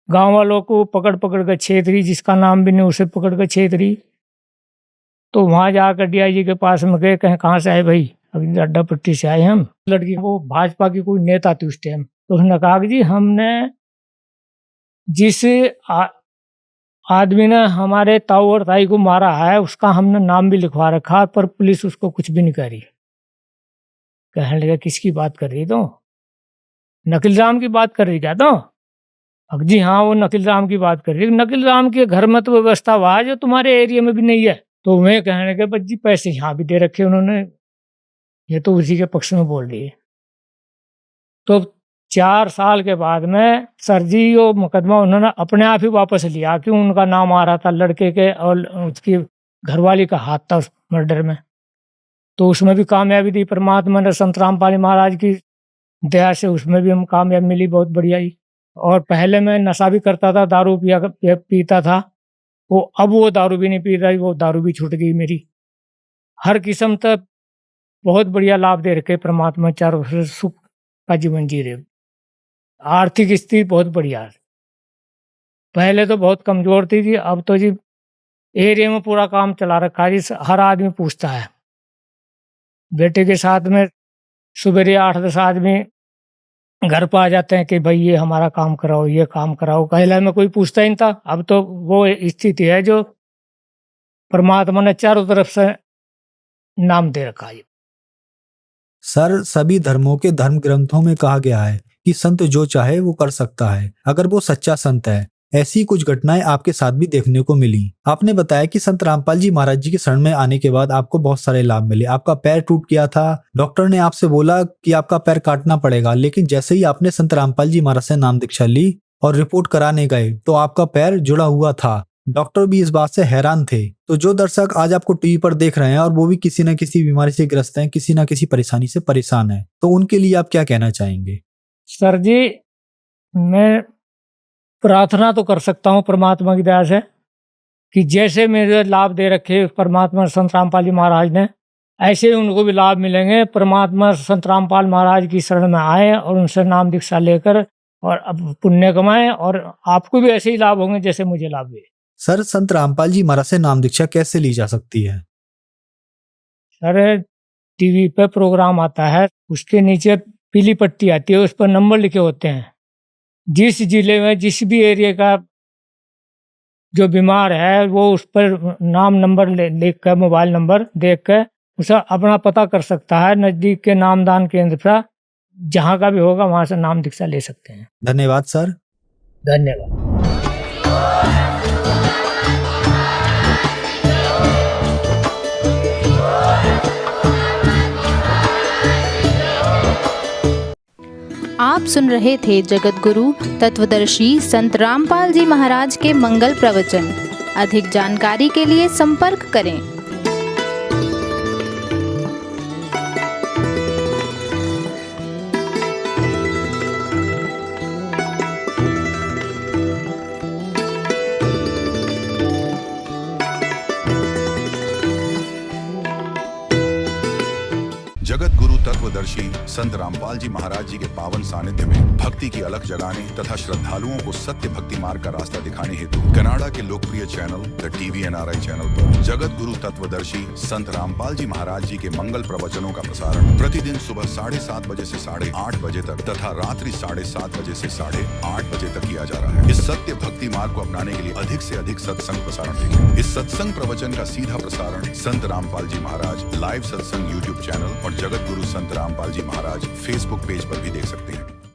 [SPEAKER 8] गांव वालों को पकड़ कर छेद रही, जिसका नाम भी नहीं उसे पकड़ कर छेद रही। तो वहाँ जाकर डीआईजी के पास में गए, कहें कहाँ से आए भाई? अभी अड्डा पट्टी से आए हम। लड़की वो भाजपा की कोई नेता थी उस टाइम। तो उसने कहा कि जी हमने जिस आदमी ने हमारे ताऊ और ताई को मारा है उसका हमने नाम भी लिखवा रखा, पर पुलिस उसको कुछ भी नहीं कर रही। कहने लगा किसकी बात कर रही? तो नकील राम की बात कर रही क्या? तो जी हाँ वो नकील राम की बात कर रही। नकील राम के घर में तो व्यवस्था हुआ है जो तुम्हारे एरिया में भी नहीं है। तो मैं कहने लगे बस जी पैसे यहाँ भी दे रखे उन्होंने, ये तो उसी के पक्ष में बोल रही है। तो 4 साल के बाद में सर जी वो मुकदमा उन्होंने अपने आप ही वापस लिया, क्यों उनका नाम आ रहा था लड़के के और उसकी घरवाली का हाथ था उस मर्डर में। तो उसमें भी कामयाबी दी परमात्मा ने, संत रामपाल महाराज की दया से उसमें भी हम कामयाबी मिली, बहुत बढ़िया ही। और पहले मैं नशा भी करता था, दारू पीता था, अब वो दारू भी नहीं पी रही, वो दारू भी छूट गई मेरी। हर किस्म तक बहुत बढ़िया लाभ दे रखे परमात्मा, चारों से सुख का जीवन जी रहे। आर्थिक स्थिति बहुत बढ़िया है, पहले तो बहुत कमजोर थी जी, अब तो जी एरिया में पूरा काम चला रखा है जी। हर आदमी पूछता है, बेटे के साथ में सुबह 8-10 आदमी घर पर आ जाते हैं कि भाई ये हमारा काम कराओ, ये काम कराओ। पहले में कोई पूछता ही नहीं था, अब तो वो स्थिति है जो परमात्मा ने चारों तरफ से नाम दे रखा है।
[SPEAKER 7] सर सभी धर्मों के धर्म ग्रंथों में कहा गया है कि संत जो चाहे वो कर सकता है, अगर वो सच्चा संत है। ऐसी कुछ घटनाएं आपके साथ भी देखने को मिली। आपने बताया कि संत रामपाल जी महाराज जी के शरण में आने के बाद आपको बहुत सारे लाभ मिले। आपका पैर टूट गया था, डॉक्टर ने आपसे बोला कि आपका पैर काटना पड़ेगा, लेकिन जैसे ही आपने संत रामपाल जी महाराज से नाम दीक्षा ली और रिपोर्ट कराने गए तो आपका पैर जुड़ा हुआ था। डॉक्टर भी इस बात से हैरान थे। तो जो दर्शक आज आपको टीवी पर देख रहे हैं और वो भी किसी न किसी बीमारी से ग्रस्त हैं, किसी न किसी परेशानी से परेशान हैं, तो उनके लिए आप क्या कहना चाहेंगे?
[SPEAKER 8] सर जी मैं प्रार्थना तो कर सकता हूँ परमात्मा की दया से कि जैसे मेरे लाभ दे रखे परमात्मा संत रामपाल जी महाराज ने, ऐसे ही उनको भी लाभ मिलेंगे। परमात्मा संत रामपाल महाराज की शरण में आए और उनसे नाम दीक्षा लेकर और अब पुण्य कमाएं, और आपको भी ऐसे ही लाभ होंगे जैसे मुझे लाभ हुए।
[SPEAKER 7] सर संत रामपाल जी महाराज से नाम दीक्षा कैसे ली जा सकती है?
[SPEAKER 8] सर टीवी पे प्रोग्राम आता है, उसके नीचे पीली पट्टी आती है, उस पर नंबर लिखे होते हैं। जिस जिले में जिस भी एरिया का जो बीमार है वो उस पर नाम नंबर लिख कर, मोबाइल नंबर देख कर उसे अपना पता कर सकता है। नज़दीक के नामदान केंद्र पर जहाँ का भी होगा वहाँ से नाम दीक्षा ले सकते हैं।
[SPEAKER 7] धन्यवाद सर।
[SPEAKER 8] धन्यवाद।
[SPEAKER 9] आप सुन रहे थे जगत गुरु तत्वदर्शी संत रामपाल जी महाराज के मंगल प्रवचन। अधिक जानकारी के लिए संपर्क करें।
[SPEAKER 10] जगत गुरु तत्वदर्शी संत रामपाल जी महाराज जी के पावन सानिध्य में भक्ति की अलख जगाने तथा श्रद्धालुओं को सत्य भक्ति मार्ग का रास्ता दिखाने हेतु कनाडा के लोकप्रिय channel the TV NRI channel पर जगत गुरु तत्वदर्शी संत रामपाल जी महाराज जी के मंगल प्रवचनों का प्रसारण प्रतिदिन सुबह 7:30 बजे से 8:30 बजे तक तथा रात्रि 7:30 बजे से 8:30 बजे तक किया जा रहा है। इस सत्य भक्ति मार्ग को अपनाने के लिए अधिक से अधिक सत्संग प्रसारण देखें। इस सत्संग प्रवचन का सीधा प्रसारण संत रामपाल जी महाराज लाइव सत्संग YouTube चैनल और जगत गुरु संत रामपाल जी महाराज फेसबुक पेज पर भी देख सकते हैं।